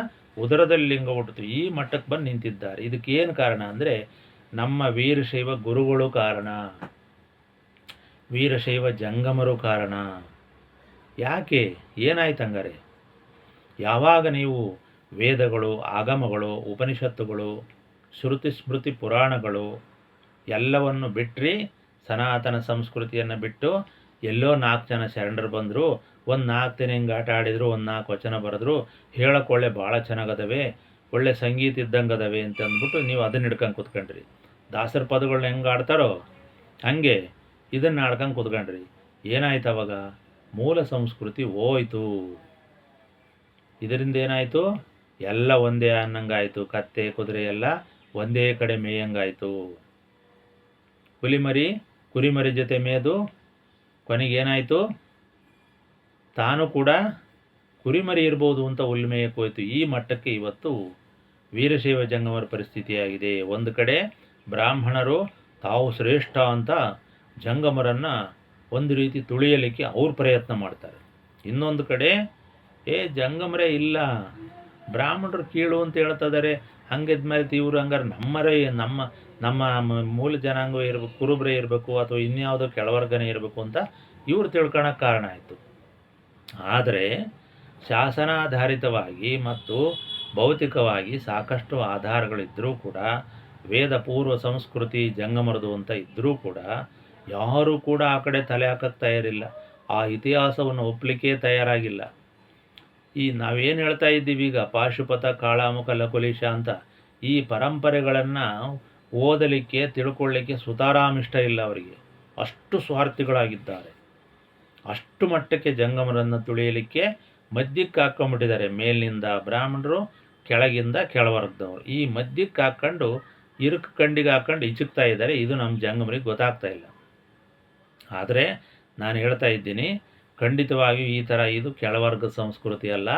ಉದರದಲ್ಲಿ ಲಿಂಗ ಹುಟ್ಟಿತು, ಈ ಮಟ್ಟಕ್ಕೆ ಬಂದು ನಿಂತಿದ್ದಾರೆ. ಇದಕ್ಕೆ ಏನು ಕಾರಣ ಅಂದರೆ ನಮ್ಮ ವೀರಶೈವ ಗುರುಗಳು ಕಾರಣ, ವೀರಶೈವ ಜಂಗಮರು ಕಾರಣ. ಯಾಕೆ, ಏನಾಯ್ತು ಹಂಗಾರೆ? ಯಾವಾಗ ನೀವು ವೇದಗಳು, ಆಗಮಗಳು, ಉಪನಿಷತ್ತುಗಳು, ಶ್ರುತಿ ಸ್ಮೃತಿ ಪುರಾಣಗಳು ಎಲ್ಲವನ್ನು ಬಿಟ್ಟರೆ, ಸನಾತನ ಸಂಸ್ಕೃತಿಯನ್ನು ಬಿಟ್ಟು ಎಲ್ಲೋ 4 ಜನ ಶರಣರು ಬಂದರು, ಒಂದು 4 ದಿನ ಹಿಂಗೆ ಆಟ ಆಡಿದರು, ಒಂದು 4 ವಚನ ಬರೆದ್ರು, ಹೇಳೋಕೆ ಒಳ್ಳೆ ಭಾಳ ಚೆನ್ನಾಗದವೆ, ಒಳ್ಳೆ ಸಂಗೀತ ಇದ್ದಂಗೆ ಅದಾವೆ ಅಂತ ಅಂದ್ಬಿಟ್ಟು ನೀವು ಅದನ್ನ ಹಿಡ್ಕೊಂಡು ಕೂತ್ಕೊಂಡ್ರಿ. ದಾಸರ ಪದಗಳನ್ನ ಹೆಂಗೆ ಆಡ್ತಾರೋ ಹಂಗೆ ಇದನ್ನು ಆಡ್ಕೊಂಡು ಕೂತ್ಕೊಂಡ್ರಿ. ಏನಾಯ್ತು ಅವಾಗ? ಮೂಲ ಸಂಸ್ಕೃತಿ ಹೋಯ್ತು. ಇದರಿಂದ ಏನಾಯಿತು? ಎಲ್ಲ ಒಂದೇ ಅನ್ನಂಗಾಯಿತು. ಕತ್ತೆ ಕುದುರೆ ಎಲ್ಲ ಒಂದೇ ಕಡೆ ಮೇಯಂಗಾಯಿತು. ಹುಲಿಮರಿ ಕುರಿಮರಿ ಜೊತೆ ಮೇದು ಕೊನೆಗೇನಾಯಿತು? ತಾನು ಕೂಡ ಕುರಿಮರಿ ಇರ್ಬೋದು ಅಂತ ಹುಲ್ಲು ಮೇಯಕ್ಕೆ ಹೋಯ್ತು. ಈ ಮಟ್ಟಕ್ಕೆ ಇವತ್ತು ವೀರಶೈವ ಜಂಗಮರ ಪರಿಸ್ಥಿತಿಯಾಗಿದೆ. ಒಂದು ಕಡೆ ಬ್ರಾಹ್ಮಣರು ತಾವು ಶ್ರೇಷ್ಠ ಅಂತ ಜಂಗಮರನ್ನು ಒಂದು ರೀತಿ ತುಳಿಯಲಿಕ್ಕೆ ಅವ್ರು ಪ್ರಯತ್ನ ಮಾಡ್ತಾರೆ. ಇನ್ನೊಂದು ಕಡೆ ಜಂಗಮರೇ ಇಲ್ಲ, ಬ್ರಾಹ್ಮಣರು ಕೀಳು ಅಂತ ಹೇಳ್ತಿದ್ದಾರೆ, ಹಂಗಿದ್ಮೇಲೆ ಇವರು ಹಂಗಾರೆ ನಮ್ಮರೇ ನಮ್ಮ ಮೂಲ ಜನಾಂಗವೇ ಇರಬೇಕು, ಕುರುಬರೇ ಇರಬೇಕು, ಅಥವಾ ಇನ್ಯಾವುದೋ ಕೆಳವರ್ಗನೇ ಇರಬೇಕು ಅಂತ ಇವರು ತಿಳ್ಕೊಳಕ್ಕೆ ಕಾರಣ ಆಯಿತು. ಆದರೆ ಶಾಸನಾಧಾರಿತವಾಗಿ ಮತ್ತು ಭೌತಿಕವಾಗಿ ಸಾಕಷ್ಟು ಆಧಾರಗಳಿದ್ದರೂ ಕೂಡ, ವೇದ ಪೂರ್ವ ಸಂಸ್ಕೃತಿ ಜಂಗಮರದು ಅಂತ ಇದ್ದರೂ ಕೂಡ ಯಾರೂ ಕೂಡ ಆ ಕಡೆ ತಲೆ ಹಾಕಕ್ಕೆ ತಯಾರಿಲ್ಲ. ಆ ಇತಿಹಾಸವನ್ನು ಒಪ್ಪಲಿಕ್ಕೆ ತಯಾರಾಗಿಲ್ಲ. ಈ ನಾವೇನು ಹೇಳ್ತಾ ಇದ್ದೀವಿ ಈಗ, ಪಾಶುಪತ, ಕಾಳಾಮುಖ, ಲಕುಲಿಶ ಅಂತ ಈ ಪರಂಪರೆಗಳನ್ನು ಓದಲಿಕ್ಕೆ ತಿಳ್ಕೊಳ್ಳಿಕ್ಕೆ ಸುತಾರಾಮಿಷ್ಟ ಇಲ್ಲ ಅವರಿಗೆ. ಅಷ್ಟು ಸ್ವಾರ್ಥಿಗಳಾಗಿದ್ದಾರೆ. ಅಷ್ಟು ಮಟ್ಟಕ್ಕೆ ಜಂಗಮರನ್ನು ತುಳಿಯಲಿಕ್ಕೆ ಮಧ್ಯಕ್ಕೆ ಹಾಕ್ಕೊಂಡ್ಬಿಟ್ಟಿದ್ದಾರೆ. ಮೇಲಿನಿಂದ ಬ್ರಾಹ್ಮಣರು, ಕೆಳಗಿಂದ ಕೆಳವರ್ಗದವರು. ಈ ಮಧ್ಯಕ್ಕೆ ಹಾಕ್ಕೊಂಡು ಇರುಕು ಕಂಡಿಗೆ ಹಾಕ್ಕೊಂಡು ಇಚುಕ್ತಾ ಇದ್ದಾರೆ. ಇದು ನಮ್ಮ ಜಂಗಮರಿಗೆ ಗೊತ್ತಾಗ್ತಾ ಇಲ್ಲ. ಆದರೆ ನಾನು ಹೇಳ್ತಾ ಇದ್ದೀನಿ, ಖಂಡಿತವಾಗಿಯೂ ಈ ಥರ ಇದು ಕೆಳವರ್ಗದ ಸಂಸ್ಕೃತಿ ಅಲ್ಲ,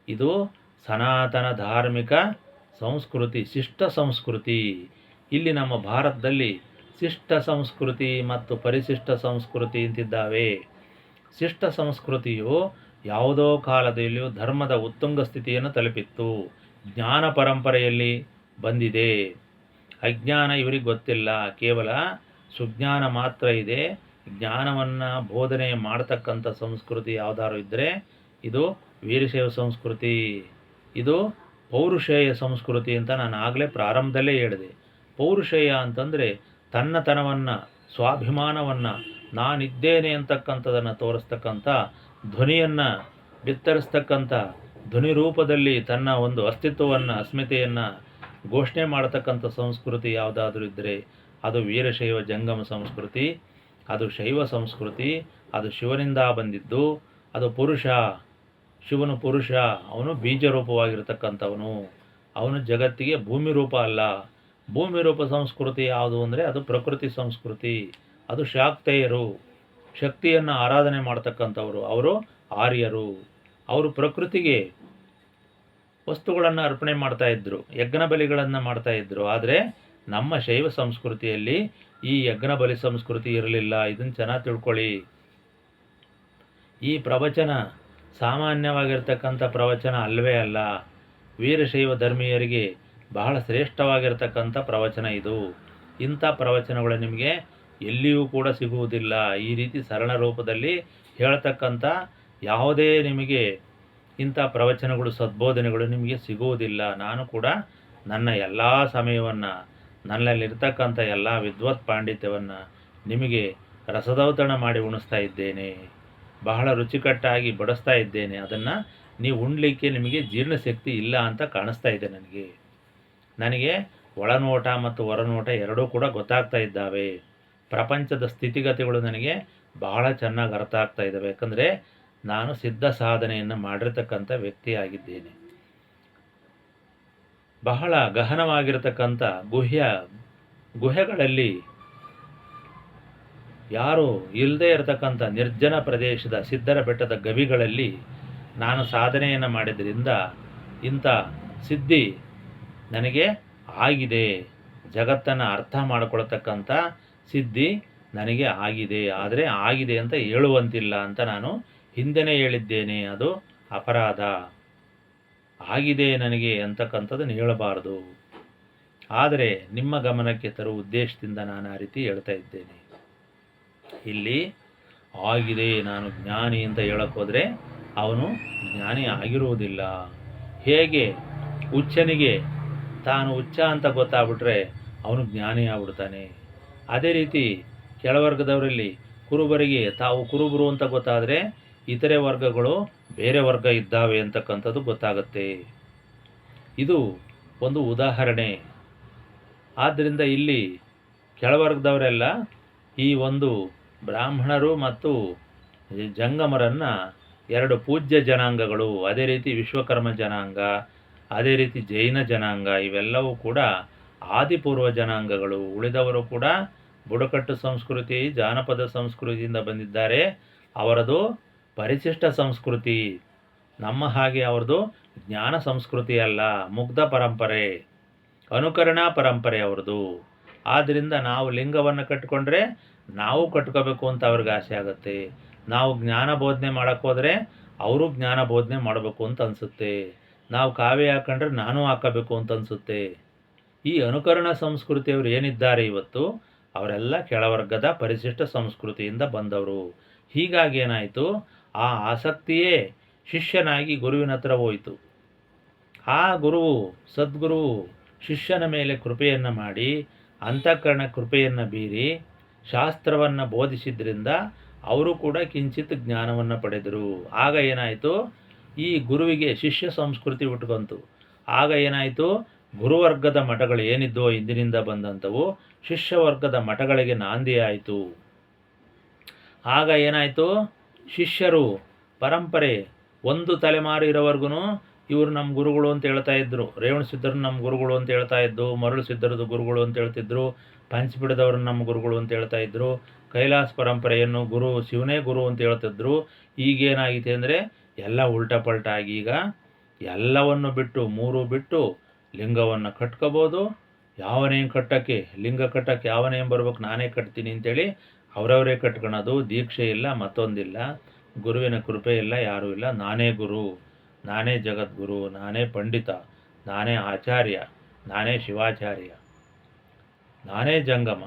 ಇದು ಸನಾತನ ಧಾರ್ಮಿಕ ಸಂಸ್ಕೃತಿ, ಶಿಷ್ಟ ಸಂಸ್ಕೃತಿ. ಇಲ್ಲಿ ನಮ್ಮ ಭಾರತದಲ್ಲಿ ಶಿಷ್ಟ ಸಂಸ್ಕೃತಿ ಮತ್ತು ಪರಿಶಿಷ್ಟ ಸಂಸ್ಕೃತಿ ಅಂತಿದ್ದಾವೆ. ಶಿಷ್ಟ ಸಂಸ್ಕೃತಿಯು ಯಾವುದೋ ಕಾಲದಲ್ಲಿಯೂ ಧರ್ಮದ ಉತ್ತುಂಗ ಸ್ಥಿತಿಯನ್ನು ತಲುಪಿತ್ತು, ಜ್ಞಾನ ಪರಂಪರೆಯಲ್ಲಿ ಬಂದಿದೆ. ಅಜ್ಞಾನ ಇವರಿಗೆ ಗೊತ್ತಿಲ್ಲ, ಕೇವಲ ಸುಜ್ಞಾನ ಮಾತ್ರ ಇದೆ. ಜ್ಞಾನವನ್ನು ಬೋಧನೆ ಮಾಡ್ತಕ್ಕಂಥ ಸಂಸ್ಕೃತಿ ಯಾವುದಾದ್ರು ಇದ್ದರೆ ಇದು ವೀರಶೈವ ಸಂಸ್ಕೃತಿ. ಇದು ಪೌರುಷೇಯ ಸಂಸ್ಕೃತಿ ಅಂತ ನಾನು ಆಗಲೇ ಪ್ರಾರಂಭದಲ್ಲೇ ಹೇಳಿದೆ. ಪೌರುಷೇಯ ಅಂತಂದರೆ ತನ್ನತನವನ್ನು, ಸ್ವಾಭಿಮಾನವನ್ನು, ನಾನಿದ್ದೇನೆ ಅಂತಕ್ಕಂಥದ್ದನ್ನು ತೋರಿಸ್ತಕ್ಕಂಥ, ಧ್ವನಿಯನ್ನು ಬಿತ್ತರಿಸ್ತಕ್ಕಂಥ, ಧ್ವನಿ ರೂಪದಲ್ಲಿ ತನ್ನ ಒಂದು ಅಸ್ತಿತ್ವವನ್ನು, ಅಸ್ಮಿತೆಯನ್ನು ಘೋಷಣೆ ಮಾಡತಕ್ಕಂಥ ಸಂಸ್ಕೃತಿ ಯಾವುದಾದ್ರೂ ಇದ್ದರೆ ಅದು ವೀರಶೈವ ಜಂಗಮ ಸಂಸ್ಕೃತಿ, ಅದು ಶೈವ ಸಂಸ್ಕೃತಿ. ಅದು ಶಿವನಿಂದ ಬಂದಿದ್ದು, ಅದು ಪುರುಷ, ಶಿವನು ಪುರುಷ, ಅವನು ಬೀಜ ರೂಪವಾಗಿರ್ತಕ್ಕಂಥವನು, ಅವನು ಜಗತ್ತಿಗೆ ಭೂಮಿ ರೂಪ ಅಲ್ಲ. ಭೂಮಿ ರೂಪ ಸಂಸ್ಕೃತಿ ಯಾವುದು ಅಂದರೆ ಅದು ಪ್ರಕೃತಿ ಸಂಸ್ಕೃತಿ, ಅದು ಶಾಕ್ತೇಯರು, ಶಕ್ತಿಯನ್ನು ಆರಾಧನೆ ಮಾಡ್ತಕ್ಕಂಥವರು, ಅವರು ಆರ್ಯರು. ಅವರು ಪ್ರಕೃತಿಗೆ ವಸ್ತುಗಳನ್ನು ಅರ್ಪಣೆ ಮಾಡ್ತಾಯಿದ್ರು, ಯಜ್ಞ ಬಲಿಗಳನ್ನು ಮಾಡ್ತಾಯಿದ್ರು. ಆದರೆ ನಮ್ಮ ಶೈವ ಸಂಸ್ಕೃತಿಯಲ್ಲಿ ಈ ಯಜ್ಞ ಬಲಿ ಸಂಸ್ಕೃತಿ ಇರಲಿಲ್ಲ. ಇದನ್ನು ಚೆನ್ನಾಗಿ ತಿಳ್ಕೊಳ್ಳಿ. ಈ ಪ್ರವಚನ ಸಾಮಾನ್ಯವಾಗಿರ್ತಕ್ಕಂಥ ಪ್ರವಚನ ಅಲ್ಲವೇ ಅಲ್ಲ. ವೀರಶೈವ ಧರ್ಮೀಯರಿಗೆ ಬಹಳ ಶ್ರೇಷ್ಠವಾಗಿರ್ತಕ್ಕಂಥ ಪ್ರವಚನ ಇದು. ಇಂಥ ಪ್ರವಚನಗಳು ನಿಮಗೆ ಎಲ್ಲಿಯೂ ಕೂಡ ಸಿಗುವುದಿಲ್ಲ. ಈ ರೀತಿ ಸರಳ ರೂಪದಲ್ಲಿ ಹೇಳ್ತಕ್ಕಂಥ ಯಾವುದೇ ನಿಮಗೆ ಇಂಥ ಪ್ರವಚನಗಳು, ಸದ್ಬೋಧನೆಗಳು ನಿಮಗೆ ಸಿಗುವುದಿಲ್ಲ. ನಾನು ಕೂಡ ನನ್ನ ಎಲ್ಲ ಸಮಯವನ್ನು, ನನ್ನಲ್ಲಿರ್ತಕ್ಕಂಥ ಎಲ್ಲ ವಿದ್ವತ್ ಪಾಂಡಿತ್ಯವನ್ನು ನಿಮಗೆ ರಸದೌತಣ ಮಾಡಿ ಉಣಿಸ್ತಾ ಇದ್ದೇನೆ, ಬಹಳ ರುಚಿಕಟ್ಟಾಗಿ ಬಡಿಸ್ತಾ ಇದ್ದೇನೆ. ಅದನ್ನು ನೀವು ಉಣ್ಲಿಕ್ಕೆ ನಿಮಗೆ ಜೀರ್ಣಶಕ್ತಿ ಇಲ್ಲ ಅಂತ ಕಾಣಿಸ್ತಾ ಇದೆ ನನಗೆ ಒಳನೋಟ ಮತ್ತು ಹೊರನೋಟ ಎರಡೂ ಕೂಡ ಗೊತ್ತಾಗ್ತಾ ಇದ್ದಾವೆ. ಪ್ರಪಂಚದ ಸ್ಥಿತಿಗತಿಗಳು ನನಗೆ ಬಹಳ ಚೆನ್ನಾಗಿ ಅರ್ಥ ಆಗ್ತಾ ಇದ್ದಾವೆ. ಯಾಕಂದರೆ ನಾನು ಸಿದ್ಧ ಸಾಧನೆಯನ್ನು ಮಾಡಿರ್ತಕ್ಕಂಥ ವ್ಯಕ್ತಿಯಾಗಿದ್ದೇನೆ. ಬಹಳ ಗಹನವಾಗಿರತಕ್ಕಂಥ ಗುಹೆಗಳಲ್ಲಿ ಯಾರು ಇಲ್ಲದೇ ಇರತಕ್ಕಂಥ ನಿರ್ಜನ ಪ್ರದೇಶದ ಸಿದ್ಧರ ಬೆಟ್ಟದ ಗವಿಗಳಲ್ಲಿ ನಾನು ಸಾಧನೆಯನ್ನು ಮಾಡಿದ್ರಿಂದ ಇಂಥ ಸಿದ್ಧಿ ನನಗೆ ಆಗಿದೆ. ಜಗತ್ತನ್ನು ಅರ್ಥ ಮಾಡಿಕೊಳ್ತಕ್ಕಂಥ ಸಿದ್ಧಿ ನನಗೆ ಆಗಿದೆ. ಆದರೆ ಆಗಿದೆ ಅಂತ ಹೇಳುವಂತಿಲ್ಲ ಅಂತ ನಾನು ಹಿಂದೆನೇ ಹೇಳಿದ್ದೇನೆ. ಅದು ಅಪರಾಧ. ಆಗಿದೆ ನನಗೆ ಅಂತಕ್ಕಂಥದ್ದನ್ನು ಹೇಳಬಾರದು. ಆದರೆ ನಿಮ್ಮ ಗಮನಕ್ಕೆ ತರುವ ಉದ್ದೇಶದಿಂದ ನಾನು ಆ ರೀತಿ ಹೇಳ್ತಾ ಇದ್ದೇನೆ. ಇಲ್ಲಿ ಆಗಿದೆ, ನಾನು ಜ್ಞಾನಿ ಅಂತ ಹೇಳೋಕ್ಕೋದ್ರೆ ಅವನು ಜ್ಞಾನಿ ಆಗಿರುವುದಿಲ್ಲ. ಹೇಗೆ ಹುಚ್ಚನಿಗೆ ತಾನು ಹುಚ್ಚ ಅಂತ ಗೊತ್ತಾಗ್ಬಿಟ್ರೆ ಅವನು ಜ್ಞಾನಿ ಆಗ್ಬಿಡ್ತಾನೆ. ಅದೇ ರೀತಿ ಕೆಳವರ್ಗದವರಲ್ಲಿ ಕುರುಬರಿಗೆ ತಾವು ಕುರುಬರು ಅಂತ ಗೊತ್ತಾದರೆ ಇತರೆ ವರ್ಗಗಳು ಬೇರೆ ವರ್ಗ ಇದ್ದಾವೆ ಅಂತಕ್ಕಂಥದ್ದು ಗೊತ್ತಾಗುತ್ತೆ. ಇದು ಒಂದು ಉದಾಹರಣೆ. ಆದ್ದರಿಂದ ಇಲ್ಲಿ ಕೆಳವರ್ಗದವರೆಲ್ಲ ಈ ಒಂದು ಬ್ರಾಹ್ಮಣರು ಮತ್ತು ಜಂಗಮರನ್ನು ಎರಡು ಪೂಜ್ಯ ಜನಾಂಗಗಳು, ಅದೇ ರೀತಿ ವಿಶ್ವಕರ್ಮ ಜನಾಂಗ, ಅದೇ ರೀತಿ ಜೈನ ಜನಾಂಗ, ಇವೆಲ್ಲವೂ ಕೂಡ ಆದಿಪೂರ್ವ ಜನಾಂಗಗಳು. ಉಳಿದವರು ಕೂಡ ಬುಡಕಟ್ಟು ಸಂಸ್ಕೃತಿ, ಜಾನಪದ ಸಂಸ್ಕೃತಿಯಿಂದ ಬಂದಿದ್ದಾರೆ. ಅವರದು ಪರಿಶಿಷ್ಟ ಸಂಸ್ಕೃತಿ. ನಮ್ಮ ಹಾಗೆ ಅವ್ರದ್ದು ಜ್ಞಾನ ಸಂಸ್ಕೃತಿ ಅಲ್ಲ, ಮುಗ್ಧ ಪರಂಪರೆ, ಅನುಕರಣಾ ಪರಂಪರೆ ಅವ್ರದ್ದು. ಆದ್ದರಿಂದ ನಾವು ಲಿಂಗವನ್ನು ಕಟ್ಟಿಕೊಂಡ್ರೆ ನಾವು ಕಟ್ಕೋಬೇಕು ಅಂತ ಅವ್ರಿಗೆ ಆಸೆ ಆಗುತ್ತೆ. ನಾವು ಜ್ಞಾನ ಬೋಧನೆ ಮಾಡೋಕ್ಕೋದ್ರೆ ಅವರು ಜ್ಞಾನ ಬೋಧನೆ ಮಾಡಬೇಕು ಅಂತ ಅನಿಸುತ್ತೆ. ನಾವು ಕಾವ್ಯ ಹಾಕೊಂಡ್ರೆ ನಾನು ಹಾಕಬೇಕು ಅಂತ ಅನಿಸುತ್ತೆ. ಈ ಅನುಕರಣ ಸಂಸ್ಕೃತಿಯವರು ಏನಿದ್ದಾರೆ ಇವತ್ತು, ಅವರೆಲ್ಲ ಕೆಳವರ್ಗದ ಪರಿಶಿಷ್ಟ ಸಂಸ್ಕೃತಿಯಿಂದ ಬಂದವರು. ಹೀಗಾಗಿ ಏನಾಯಿತು, ಆ ಆಸಕ್ತಿಯೇ ಶಿಷ್ಯನಾಗಿ ಗುರುವಿನ ಹತ್ರ ಹೋಯಿತು. ಆ ಗುರುವು, ಸದ್ಗುರುವು ಶಿಷ್ಯನ ಮೇಲೆ ಕೃಪೆಯನ್ನು ಮಾಡಿ, ಅಂತಃಕರಣ ಕೃಪೆಯನ್ನು ಬೀರಿ ಶಾಸ್ತ್ರವನ್ನು ಬೋಧಿಸಿದ್ರಿಂದ ಅವರು ಕೂಡ ಕಿಂಚಿತ್ ಜ್ಞಾನವನ್ನು ಪಡೆದರು. ಆಗ ಏನಾಯಿತು, ಈ ಗುರುವಿಗೆ ಶಿಷ್ಯ ಸಂಸ್ಕೃತಿ ಹುಟ್ಕೊಂತು. ಆಗ ಏನಾಯಿತು, ಗುರುವರ್ಗದ ಮಠಗಳು ಏನಿದ್ದೋ ಹಿಂದಿನಿಂದ ಬಂದಂಥವು ಶಿಷ್ಯವರ್ಗದ ಮಠಗಳಿಗೆ ನಾಂದಿ ಆಯಿತು. ಆಗ ಏನಾಯಿತು, ಶಿಷ್ಯರು ಪರಂಪರೆ ಒಂದು ತಲೆಮಾರು ಇರೋವರೆಗೂ ಇವರು ನಮ್ಮ ಗುರುಗಳು ಅಂತ ಹೇಳ್ತಾ ಇದ್ದರು. ರೇವಣ ಸಿದ್ಧರು ನಮ್ಮ ಗುರುಗಳು ಅಂತ ಹೇಳ್ತಾ ಇದ್ದು, ಮರಳು ಸಿದ್ಧರದು ಗುರುಗಳು ಅಂತ ಹೇಳ್ತಿದ್ರು, ಪಂಚಪೀಠದವ್ರನ್ನ ನಮ್ಮ ಗುರುಗಳು ಅಂತ ಹೇಳ್ತಾ ಇದ್ದರು, ಕೈಲಾಸ ಪರಂಪರೆಯನ್ನು ಗುರು ಶಿವನೇ ಗುರು ಅಂತ ಹೇಳ್ತಿದ್ರು. ಈಗೇನಾಗಿದೆ ಅಂದರೆ ಎಲ್ಲ ಉಲ್ಟಾ ಪಲ್ಟಾ ಆಗಿ ಈಗ ಎಲ್ಲವನ್ನು ಬಿಟ್ಟು, ಮೂರು ಬಿಟ್ಟು ಲಿಂಗವನ್ನು ಕಟ್ಕೋಬೋದು. ಯಾವನೇನು ಕಟ್ಟೋಕ್ಕೆ, ಲಿಂಗ ಕಟ್ಟೋಕ್ಕೆ ಯಾವನೇನು ಬರ್ಬೇಕು, ನಾನೇ ಕಟ್ತೀನಿ ಅಂತೇಳಿ ಅವರವರೇ ಕಟ್ಕೊಳೋದು. ದೀಕ್ಷೆ ಇಲ್ಲ, ಮತ್ತೊಂದಿಲ್ಲ, ಗುರುವಿನ ಕೃಪೆ ಇಲ್ಲ, ಯಾರೂ ಇಲ್ಲ. ನಾನೇ ಗುರು, ನಾನೇ ಜಗದ್ಗುರು, ನಾನೇ ಪಂಡಿತ, ನಾನೇ ಆಚಾರ್ಯ, ನಾನೇ ಶಿವಾಚಾರ್ಯ, ನಾನೇ ಜಂಗಮ,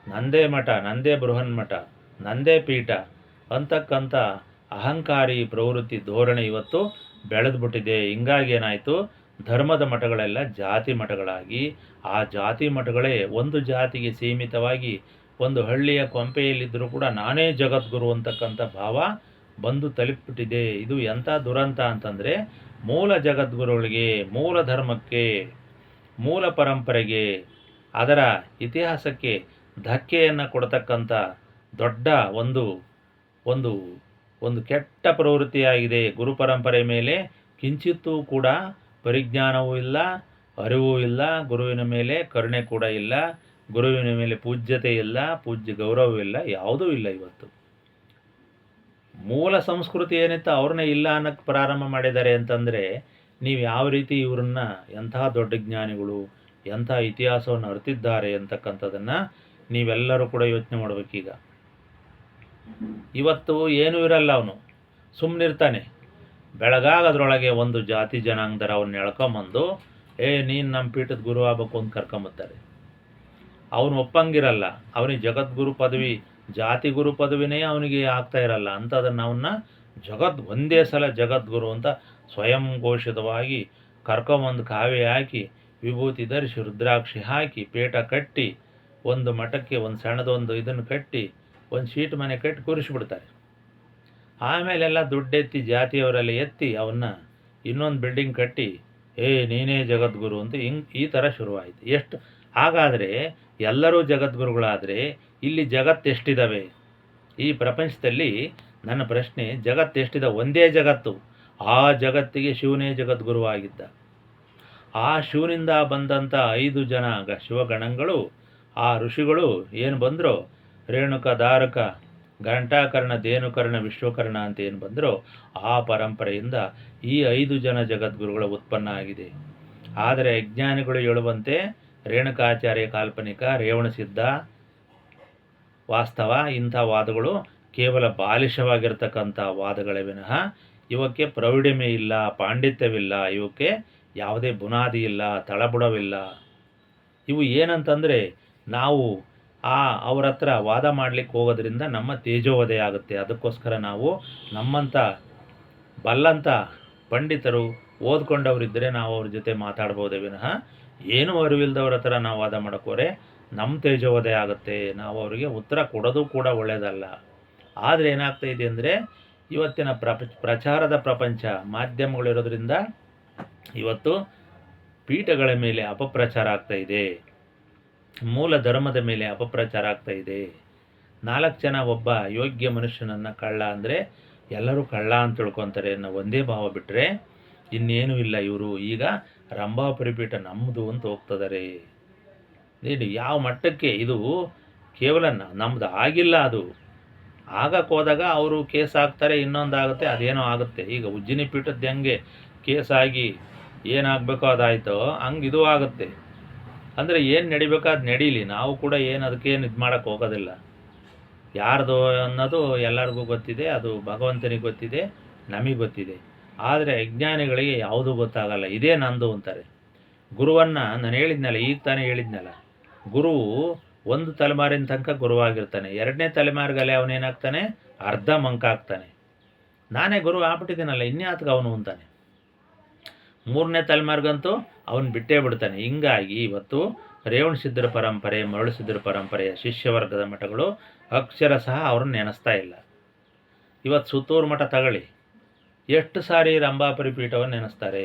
ನಂದೇ ಮಠ, ನಂದೇ ಬೃಹನ್ಮಠ, ನಂದೇ ಪೀಠ ಅಂತಕ್ಕಂಥ ಅಹಂಕಾರಿ ಪ್ರವೃತ್ತಿ ಧೋರಣೆ ಇವತ್ತು ಬೆಳೆದ್ಬಿಟ್ಟಿದೆ. ಹಿಂಗಾಗಿ ಏನಾಯಿತು, ಧರ್ಮದ ಮಠಗಳೆಲ್ಲ ಜಾತಿ ಮಠಗಳಾಗಿ, ಆ ಜಾತಿ ಮಠಗಳೇ ಒಂದು ಜಾತಿಗೆ ಸೀಮಿತವಾಗಿ ಒಂದು ಹಳ್ಳಿಯ ಕೊಂಪೆಯಲ್ಲಿದ್ದರೂ ಕೂಡ ನಾನೇ ಜಗದ್ಗುರು ಅಂತಕ್ಕಂಥ ಭಾವ ಬಂದು ತಲುಪಿಬಿಟ್ಟಿದೆ. ಇದು ಎಂಥ ದುರಂತ ಅಂತಂದರೆ, ಮೂಲ ಜಗದ್ಗುರುಗಳಿಗೆ, ಮೂಲ ಧರ್ಮಕ್ಕೆ, ಮೂಲ ಪರಂಪರೆಗೆ, ಅದರ ಇತಿಹಾಸಕ್ಕೆ ಧಕ್ಕೆಯನ್ನು ಕೊಡ್ತಕ್ಕಂಥ ದೊಡ್ಡ ಒಂದು ಒಂದು ಒಂದು ಕೆಟ್ಟ ಪ್ರವೃತ್ತಿಯಾಗಿದೆ. ಗುರು ಪರಂಪರೆ ಮೇಲೆ ಕಿಂಚಿತ್ತೂ ಕೂಡ ಪರಿಜ್ಞಾನವೂ ಇಲ್ಲ, ಅರಿವೂ ಇಲ್ಲ, ಗುರುವಿನ ಮೇಲೆ ಕರುಣೆ ಕೂಡ ಇಲ್ಲ, ಗುರುವಿನ ಮೇಲೆ ಪೂಜ್ಯತೆ ಇಲ್ಲ, ಪೂಜ್ಯ ಗೌರವವಿಲ್ಲ, ಯಾವುದೂ ಇಲ್ಲ. ಇವತ್ತು ಮೂಲ ಸಂಸ್ಕೃತಿ ಏನಿತ್ತು ಅವ್ರನ್ನೇ ಇಲ್ಲ ಅನ್ನೋಕ್ಕೆ ಪ್ರಾರಂಭ ಮಾಡಿದ್ದಾರೆ ಅಂತಂದರೆ, ನೀವು ಯಾವ ರೀತಿ ಇವರನ್ನ ಎಂತಹ ದೊಡ್ಡ ಜ್ಞಾನಿಗಳು, ಎಂಥ ಇತಿಹಾಸವನ್ನು ಅರಿತಿದ್ದಾರೆ ಅಂತಕ್ಕಂಥದ್ದನ್ನು ನೀವೆಲ್ಲರೂ ಕೂಡ ಯೋಚನೆ ಮಾಡಬೇಕೀಗ. ಇವತ್ತು ಏನೂ ಇರಲ್ಲ, ಅವನು ಸುಮ್ಮನಿರ್ತಾನೆ. ಬೆಳಗಾಗದ್ರೊಳಗೆ ಒಂದು ಜಾತಿ ಜನಾಂಗದರ ಅವನ್ನ ಎಳ್ಕೊಂಬಂದು, ನೀನು ನಮ್ಮ ಪೀಠದ ಗುರು ಆಗ್ಬೇಕು ಅಂತ ಕರ್ಕೊಂಬತ್ತಾರೆ. ಅವನು ಒಪ್ಪಂಗಿರಲ್ಲ. ಅವನಿಗೆ ಜಗದ್ಗುರು ಪದವಿ, ಜಾತಿ ಗುರು ಪದವಿನೇ ಅವನಿಗೆ ಆಗ್ತಾ ಇರಲ್ಲ. ಅಂಥದನ್ನು ಅವನ್ನ ಒಂದೇ ಸಲ ಜಗದ್ಗುರು ಅಂತ ಸ್ವಯಂ ಘೋಷಿತವಾಗಿ ಕರ್ಕೊಂಬಂದು ಕಾವ್ಯ ಹಾಕಿ, ವಿಭೂತಿ ಧರಿಸಿ, ರುದ್ರಾಕ್ಷಿ ಹಾಕಿ, ಪೀಠ ಕಟ್ಟಿ, ಒಂದು ಮಠಕ್ಕೆ ಒಂದು ಸಣ್ಣದೊಂದು ಇದನ್ನು ಕಟ್ಟಿ, ಒಂದು ಶೀಟ್ ಮನೆ ಕಟ್ಟಿ ಕೂರಿಸ್ಬಿಡ್ತಾರೆ. ಆಮೇಲೆಲ್ಲ ದುಡ್ಡೆತ್ತಿ ಜಾತಿಯವರೆಲ್ಲ ಎತ್ತಿ ಅವನ್ನ ಇನ್ನೊಂದು ಬಿಲ್ಡಿಂಗ್ ಕಟ್ಟಿ, ನೀನೇ ಜಗದ್ಗುರು ಅಂತ ಈ ಥರ ಶುರುವಾಯಿತು. ಎಷ್ಟು ಹಾಗಾದರೆ ಎಲ್ಲರೂ ಜಗದ್ಗುರುಗಳಾದರೆ ಇಲ್ಲಿ ಜಗತ್ತೆಷ್ಟಿದ್ದಾವೆ? ಈ ಪ್ರಪಂಚದಲ್ಲಿ ನನ್ನ ಪ್ರಶ್ನೆ, ಜಗತ್ತೆಷ್ಟಿದೆ? ಒಂದೇ ಜಗತ್ತು. ಆ ಜಗತ್ತಿಗೆ ಶಿವನೇ ಜಗದ್ಗುರು ಆಗಿದ್ದ. ಆ ಶಿವನಿಂದ ಬಂದಂಥ 5 ಜನ ಶಿವಗಣಗಳು, ಆ ಋಷಿಗಳು ಏನು ಬಂದರೋ, ರೇಣುಕ, ಧಾರಕ, ಘಂಟಾಕರ್ಣ, ಧೇನುಕರ್ಣ, ವಿಶ್ವಕರ್ಣ ಅಂತ ಏನು ಬಂದರೋ, ಆ ಪರಂಪರೆಯಿಂದ ಈ 5 ಜನ ಜಗದ್ಗುರುಗಳ ಉತ್ಪನ್ನ ಆಗಿದೆ. ಆದರೆ ಅಜ್ಞಾನಿಗಳು ಹೇಳುವಂತೆ ರೇಣುಕಾಚಾರ್ಯ ಕಾಲ್ಪನಿಕ, ರೇವಣಸಿದ್ಧ ವಾಸ್ತವ, ಇಂಥ ವಾದಗಳು ಕೇವಲ ಬಾಲಿಶವಾಗಿರ್ತಕ್ಕಂಥ ವಾದಗಳೇ ವಿನಃ ಇವಕ್ಕೆ ಪ್ರೌಢಿಮೆ ಇಲ್ಲ, ಪಾಂಡಿತ್ಯವಿಲ್ಲ, ಇವಕ್ಕೆ ಯಾವುದೇ ಬುನಾದಿ ಇಲ್ಲ, ತಳಬುಡವಿಲ್ಲ. ಇವು ಏನಂತಂದರೆ, ನಾವು ಅವ್ರ ಹತ್ರ ವಾದ ಮಾಡಲಿಕ್ಕೆ ಹೋಗೋದ್ರಿಂದ ನಮ್ಮ ತೇಜೋವಧೆ ಆಗುತ್ತೆ. ಅದಕ್ಕೋಸ್ಕರ ನಾವು ನಮ್ಮಂಥ ಬಲ್ಲಂಥ ಪಂಡಿತರು, ಓದ್ಕೊಂಡವರಿದ್ದರೆ ನಾವು ಅವ್ರ ಜೊತೆ ಮಾತಾಡ್ಬೋದೇ ವಿನಃ ಏನೂ ಅರಿವಿಲ್ದವ್ರ ಹತ್ರ ನಾವು ವಾದ ಮಾಡೋಕ್ಕೋರೆ ನಮ್ಮ ತೇಜೋವಧೆ ಆಗುತ್ತೆ. ನಾವು ಅವರಿಗೆ ಉತ್ತರ ಕೊಡೋದು ಕೂಡ ಒಳ್ಳೆಯದಲ್ಲ. ಆದರೆ ಏನಾಗ್ತಾಯಿದೆ ಅಂದರೆ, ಇವತ್ತಿನ ಪ್ರಚಾರದ ಪ್ರಪಂಚ ಮಾಧ್ಯಮಗಳಿರೋದ್ರಿಂದ ಇವತ್ತು ಪೀಠಗಳ ಮೇಲೆ ಅಪಪ್ರಚಾರ ಆಗ್ತಾಯಿದೆ, ಮೂಲ ಧರ್ಮದ ಮೇಲೆ ಅಪಪ್ರಚಾರ ಆಗ್ತಾಯಿದೆ. 4 ಜನ ಒಬ್ಬ ಯೋಗ್ಯ ಮನುಷ್ಯನನ್ನು ಕಳ್ಳ ಅಂದರೆ ಎಲ್ಲರೂ ಕಳ್ಳ ಅಂತ ತಿಳ್ಕೊತಾರೆ ಅನ್ನೋ ಒಂದೇ ಭಾವ ಬಿಟ್ಟರೆ ಇನ್ನೇನೂ ಇಲ್ಲ. ಇವರು ಈಗ ರಂಭಾಪುರಿ ಪೀಠ ನಮ್ಮದು ಅಂತ ಹೋಗ್ತಿದ್ದಾರೆ. ನೀನು ಯಾವ ಮಟ್ಟಕ್ಕೆ ಇದು ಕೇವಲ ನಮ್ಮದು ಆಗಿಲ್ಲ, ಅದು ಆಗಕ್ಕೆ ಹೋದಾಗ ಅವರು ಕೇಸ್ ಹಾಕ್ತಾರೆ, ಇನ್ನೊಂದಾಗುತ್ತೆ, ಅದೇನೋ ಆಗುತ್ತೆ. ಈಗ ಉಜ್ಜಿನಿ ಪೀಠದ ಹೆಂಗೆ ಕೇಸಾಗಿ ಏನಾಗಬೇಕೋ ಅದಾಯಿತೋ ಹಂಗೆ ಇದು ಆಗುತ್ತೆ. ಅಂದರೆ ಏನು ನಡಿಬೇಕೋ ಅದು ನಡೀಲಿ, ನಾವು ಕೂಡ ಏನು ಅದಕ್ಕೇನು ಇದು ಮಾಡೋಕ್ಕೆ ಹೋಗೋದಿಲ್ಲ. ಯಾರ್ದು ಅನ್ನೋದು ಎಲ್ಲರಿಗೂ ಗೊತ್ತಿದೆ, ಅದು ಭಗವಂತನಿಗೆ ಗೊತ್ತಿದೆ, ನಮಗೆ ಗೊತ್ತಿದೆ. ಆದರೆ ಅಜ್ಞಾನಿಗಳಿಗೆ ಯಾವುದೂ ಗೊತ್ತಾಗಲ್ಲ. ಇದೇ ನಂದು ಅಂತಾರೆ. ಗುರುವನ್ನು ನಾನು ಹೇಳಿದ್ನಲ್ಲ, ಈಗ ತಾನೇ ಹೇಳಿದ್ನಲ್ಲ, ಗುರು ಒಂದು ತಲೆಮಾರಿನ ತನಕ ಗುರುವಾಗಿರ್ತಾನೆ, 2ನೇ ತಲೆಮಾರಿಗಲ್ಲೇ ಅವನೇನಾಗ್ತಾನೆ, ಅರ್ಧ ಮಂಕ ಆಗ್ತಾನೆ. ನಾನೇ ಗುರು ಆಗ್ಬಿಟ್ಟಿದ್ದೀನಲ್ಲ, ಇನ್ಯಾತ್ಗೆ ಅವನು ಅಂತಾನೆ. 3ನೇ ತಲೆಮಾರಿಗಂತೂ ಅವನು ಬಿಟ್ಟೇ ಬಿಡ್ತಾನೆ. ಹಿಂಗಾಗಿ ಇವತ್ತು ರೇವಣಸಿದ್ಧರ ಪರಂಪರೆ, ಮರಳುಸಿದ್ಧರ ಪರಂಪರೆಯ ಶಿಷ್ಯವರ್ಗದ ಮಠಗಳು ಅಕ್ಷರಶಃ ಅವ್ರನ್ನ ನೆನೆಸ್ತಾ ಇಲ್ಲ. ಇವತ್ತು ಸುತ್ತೂರು ಮಠ ತಗೊಳ್ಳಿ, ಎಷ್ಟು ಸಾರಿ ರಂಭಾಪುರಿ ಪೀಠವನ್ನು ನೆನೆಸ್ತಾರೆ.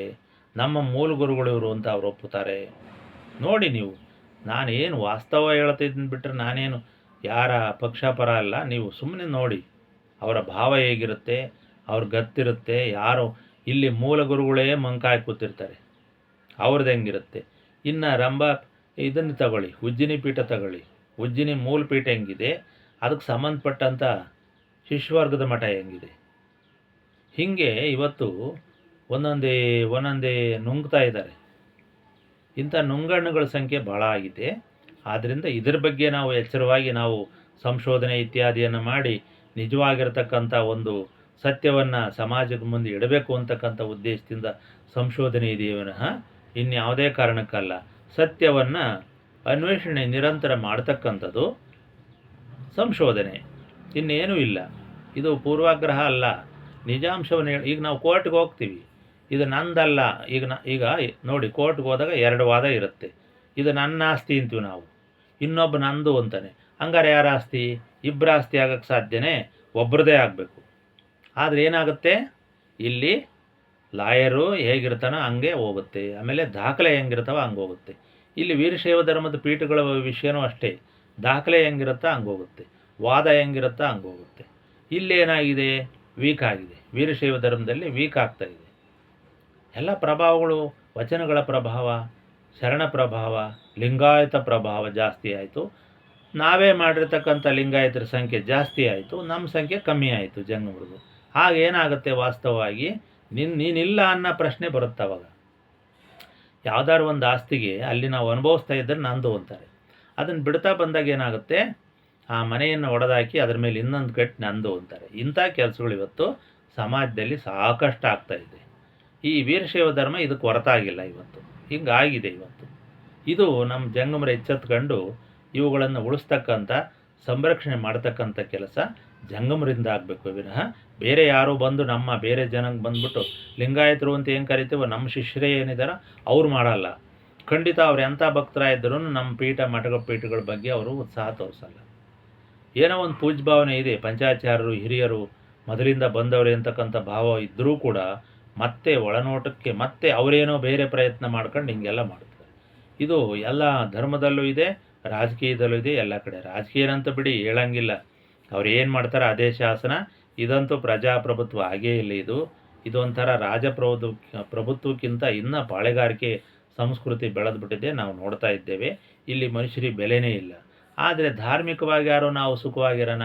ನಮ್ಮ ಮೂಲ ಗುರುಗಳು ಇವರು ಅಂತ ಅವ್ರು ಒಪ್ಪುತ್ತಾರೆ. ನೋಡಿ ನೀವು, ನಾನೇನು ವಾಸ್ತವ ಹೇಳ್ತಿದ್ದೀನಿ ಬಿಟ್ಟರೆ ನಾನೇನು ಯಾರ ಪಕ್ಷಪರ ಅಲ್ಲ. ನೀವು ಸುಮ್ಮನೆ ನೋಡಿ ಅವರ ಭಾವ ಹೇಗಿರುತ್ತೆ, ಅವ್ರ ಗತ್ತಿರುತ್ತೆ. ಯಾರು ಇಲ್ಲಿ ಮೂಲ ಗುರುಗಳೇ ಮಂಕಾಯಿ ಕೂತಿರ್ತಾರೆ, ಅವ್ರದ್ದು ಹೆಂಗಿರುತ್ತೆ. ಇನ್ನು ಇದನ್ನು ತಗೊಳ್ಳಿ, ಉಜ್ಜಿನಿ ಪೀಠ ತಗೊಳ್ಳಿ, ಉಜ್ಜಿನಿ ಮೂಲ ಪೀಠ ಹೆಂಗಿದೆ, ಅದಕ್ಕೆ ಸಂಬಂಧಪಟ್ಟಂಥ ಶಿಷ್ಯವರ್ಗದ ಮಠ ಹೆಂಗಿದೆ. ಹೀಗೆ ಇವತ್ತು ಒಂದೊಂದೇ ನುಂಗ್ತಾ ಇದ್ದಾರೆ. ಇಂಥ ನುಂಗಣ್ಣುಗಳ ಸಂಖ್ಯೆ ಭಾಳ ಆಗಿದೆ. ಆದ್ದರಿಂದ ಇದ್ರ ಬಗ್ಗೆ ನಾವು ಎಚ್ಚರವಾಗಿ ನಾವು ಸಂಶೋಧನೆ ಇತ್ಯಾದಿಯನ್ನು ಮಾಡಿ ನಿಜವಾಗಿರತಕ್ಕಂಥ ಒಂದು ಸತ್ಯವನ್ನು ಸಮಾಜದ ಮುಂದೆ ಇಡಬೇಕು ಅಂತಕ್ಕಂಥ ಉದ್ದೇಶದಿಂದ ಸಂಶೋಧನೆ ಇದೆಯೇ ವಿನಃ ಇನ್ಯಾವುದೇ ಕಾರಣಕ್ಕಲ್ಲ. ಸತ್ಯವನ್ನು ಅನ್ವೇಷಣೆ ನಿರಂತರ ಮಾಡ್ತಕ್ಕಂಥದ್ದು ಸಂಶೋಧನೆ, ಇನ್ನೇನೂ ಇಲ್ಲ. ಇದು ಪೂರ್ವಾಗ್ರಹ ಅಲ್ಲ, ನಿಜಾಂಶವನ್ನು ಈಗ ನಾವು ಕೋರ್ಟ್ಗೆ ಹೋಗ್ತೀವಿ, ಇದು ನಂದಲ್ಲ. ಈಗ ನೋಡಿ, ಕೋರ್ಟ್ಗೆ ಹೋದಾಗ 2 ವಾದ ಇರುತ್ತೆ. ಇದು ನನ್ನ ಆಸ್ತಿ ಅಂತೀವಿ ನಾವು, ಇನ್ನೊಬ್ಬ ನಂದು ಅಂತಾನೆ. ಹಂಗಾರೆ ಯಾರ ಆಸ್ತಿ? ಇಬ್ಬರ ಆಸ್ತಿ ಆಗೋಕ್ಕೆ ಸಾಧ್ಯನೇ? ಒಬ್ಬರದೇ ಆಗಬೇಕು. ಆದರೆ ಏನಾಗುತ್ತೆ, ಇಲ್ಲಿ ಲಾಯರು ಹೇಗಿರ್ತಾನೋ ಹಂಗೆ ಹೋಗುತ್ತೆ, ಆಮೇಲೆ ದಾಖಲೆ ಹೆಂಗಿರ್ತಾವ ಹಂಗೆ ಹೋಗುತ್ತೆ. ಇಲ್ಲಿ ವೀರಶೈವ ಧರ್ಮದ ಪೀಠಗಳ ವಿಷಯನೂ ಅಷ್ಟೇ, ದಾಖಲೆ ಹೆಂಗಿರುತ್ತೋ ಹಂಗೆ ಹೋಗುತ್ತೆ, ವಾದ ಹೆಂಗಿರುತ್ತೋ ಹಂಗೆ ಹೋಗುತ್ತೆ. ಇಲ್ಲೇನಾಗಿದೆ, ವೀಕ್ ಆಗಿದೆ. ವೀರಶೈವ ಧರ್ಮದಲ್ಲಿ ವೀಕ್ ಆಗ್ತಾಯಿದೆ. ಎಲ್ಲ ಪ್ರಭಾವಗಳು, ವಚನಗಳ ಪ್ರಭಾವ, ಶರಣ ಪ್ರಭಾವ, ಲಿಂಗಾಯತ ಪ್ರಭಾವ ಜಾಸ್ತಿ ಆಯಿತು. ನಾವೇ ಮಾಡಿರ್ತಕ್ಕಂಥ ಲಿಂಗಾಯತರ ಸಂಖ್ಯೆ ಜಾಸ್ತಿ ಆಯಿತು, ನಮ್ಮ ಸಂಖ್ಯೆ ಕಮ್ಮಿ ಆಯಿತು ಜಂಗಮರದು. ಆಗೇನಾಗುತ್ತೆ, ವಾಸ್ತವವಾಗಿ ನೀನಿಲ್ಲ ಅನ್ನೋ ಪ್ರಶ್ನೆ ಬರುತ್ತೆ. ಅವಾಗ ಯಾವುದಾದ್ರು ಒಂದು ಆಸ್ತಿಗೆ ಅಲ್ಲಿ ನಾವು ಅನುಭವಿಸ್ತಾ ಇದ್ದರೆ ನಂದು ಅಂತಾರೆ. ಅದನ್ನು ಬಿಡ್ತಾ ಬಂದಾಗ ಏನಾಗುತ್ತೆ, ಆ ಮನೆಯನ್ನು ಒಡೆದಾಕಿ ಅದ್ರ ಮೇಲೆ ಇನ್ನೊಂದು ಕಟ್ಟಿ ನಂದು ಅಂತಾರೆ. ಇಂಥ ಕೆಲಸಗಳು ಇವತ್ತು ಸಮಾಜದಲ್ಲಿ ಸಾಕಷ್ಟು ಆಗ್ತಾಯಿದೆ. ಈ ವೀರಶೈವ ಧರ್ಮ ಇದಕ್ಕೆ ಹೊರತಾಗಿಲ್ಲ ಇವತ್ತು, ಹಿಂಗಾಗಿದೆ ಇವತ್ತು. ಇದು ನಮ್ಮ ಜಂಗಮರು ಎಚ್ಚೆತ್ಕೊಂಡು ಇವುಗಳನ್ನು ಉಳಿಸ್ತಕ್ಕಂಥ, ಸಂರಕ್ಷಣೆ ಮಾಡ್ತಕ್ಕಂಥ ಕೆಲಸ ಜಂಗಮರಿಂದ ಆಗಬೇಕು ವಿನಃ ಬೇರೆ ಯಾರೋ ಬಂದು ನಮ್ಮ ಬೇರೆ ಜನಕ್ಕೆ ಬಂದ್ಬಿಟ್ಟು ಲಿಂಗಾಯತರು ಅಂತ ಏನು ಕರಿತೀವೋ ನಮ್ಮ ಶಿಷ್ಯರೇ ಏನಿದಾರೋ ಅವ್ರು ಮಾಡಲ್ಲ. ಖಂಡಿತ ಅವ್ರು ಎಂಥ ಭಕ್ತರಾಗಿದ್ದರೂ ನಮ್ಮ ಪೀಠಗಳ ಬಗ್ಗೆ ಅವರು ಉತ್ಸಾಹ ತೋರಿಸಲ್ಲ. ಏನೋ ಒಂದು ಪೂಜ್ಯ ಭಾವನೆ ಇದೆ, ಪಂಚಾಚಾರ್ಯರು ಹಿರಿಯರು ಮೊದಲಿಂದ ಬಂದವರು ಅಂತಕ್ಕಂಥ ಭಾವ ಇದ್ದರೂ ಕೂಡ ಮತ್ತೆ ಒಳನೋಟಕ್ಕೆ ಮತ್ತೆ ಅವರೇನೋ ಬೇರೆ ಪ್ರಯತ್ನ ಮಾಡ್ಕೊಂಡು ಹಿಂಗೆಲ್ಲ ಮಾಡ್ತಾರೆ. ಇದು ಎಲ್ಲ ಧರ್ಮದಲ್ಲೂ ಇದೆ, ರಾಜಕೀಯದಲ್ಲೂ ಇದೆ, ಎಲ್ಲ ಕಡೆ. ರಾಜಕೀಯನಂತ ಬಿಡಿ, ಹೇಳಂಗಿಲ್ಲ, ಅವ್ರು ಏನು ಮಾಡ್ತಾರೆ ಅದೇ ಶಾಸನ. ಇದಂತೂ ಪ್ರಜಾಪ್ರಭುತ್ವ ಆಗೇ ಇಲ್ಲ. ಇದೊಂಥರ ಪ್ರಭುತ್ವಕ್ಕಿಂತ ಇನ್ನೂ ಪಾಳೆಗಾರಿಕೆ ಸಂಸ್ಕೃತಿ ಬೆಳೆದ್ಬಿಟ್ಟಿದೆ, ನಾವು ನೋಡ್ತಾ ಇದ್ದೇವೆ. ಇಲ್ಲಿ ಮನುಷ್ಯರಿಗೆ ಬೆಲೆನೇ ಇಲ್ಲ. ಆದರೆ ಧಾರ್ಮಿಕವಾಗಿ ಯಾರೋ ನಾವು ಸುಖವಾಗಿರೋಣ,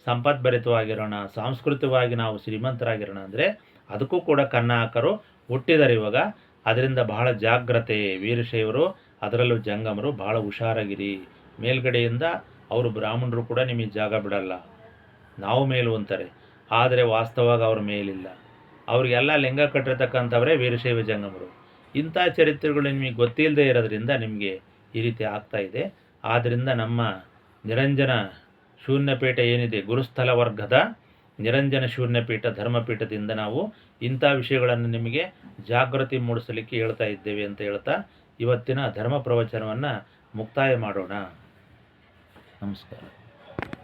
ಸಂಪದ್ಭರಿತವಾಗಿರೋಣ, ಸಾಂಸ್ಕೃತಿಕವಾಗಿ ನಾವು ಶ್ರೀಮಂತರಾಗಿರೋಣ ಅಂದರೆ ಅದಕ್ಕೂ ಕೂಡ ಕನ್ನ ಹಾಕರು ಹುಟ್ಟಿದ್ದಾರೆ ಇವಾಗ. ಅದರಿಂದ ಬಹಳ ಜಾಗ್ರತೆ ವೀರಶೈವರು, ಅದರಲ್ಲೂ ಜಂಗಮರು ಬಹಳ ಹುಷಾರಾಗಿರಿ. ಮೇಲ್ಗಡೆಯಿಂದ ಅವರು ಬ್ರಾಹ್ಮಣರು ಕೂಡ ನಿಮಗೆ ಜಾಗ ಬಿಡಲ್ಲ, ನಾವು ಮೇಲು ಅಂತಾರೆ. ಆದರೆ ವಾಸ್ತವವಾಗಿ ಅವ್ರ ಮೇಲಿಲ್ಲ. ಅವರಿಗೆಲ್ಲ ಲಿಂಗ ಕಟ್ಟಿರ್ತಕ್ಕಂಥವರೇ ವೀರಶೈವ ಜಂಗಮರು. ಇಂಥ ಚರಿತ್ರೆಗಳು ನಿಮಗೆ ಗೊತ್ತಿಲ್ಲದೆ ಇರೋದ್ರಿಂದ ನಿಮಗೆ ಈ ರೀತಿ ಆಗ್ತಾ ಇದೆ. ಆದ್ದರಿಂದ ನಮ್ಮ ನಿರಂಜನ ಶೂನ್ಯಪೀಠ ಏನಿದೆ, ಗುರುಸ್ಥಳ ವರ್ಗದ ನಿರಂಜನ ಶೂನ್ಯಪೀಠ ಧರ್ಮಪೀಠದಿಂದ ನಾವು ಇಂಥ ವಿಷಯಗಳನ್ನು ನಿಮಗೆ ಜಾಗೃತಿ ಮೂಡಿಸಲಿಕ್ಕೆ ಹೇಳ್ತಾ ಇದ್ದೇವೆ ಅಂತ ಹೇಳ್ತಾ ಇವತ್ತಿನ ಧರ್ಮ ಪ್ರವಚನವನ್ನು ಮುಕ್ತಾಯ ಮಾಡೋಣ. ನಮಸ್ಕಾರ.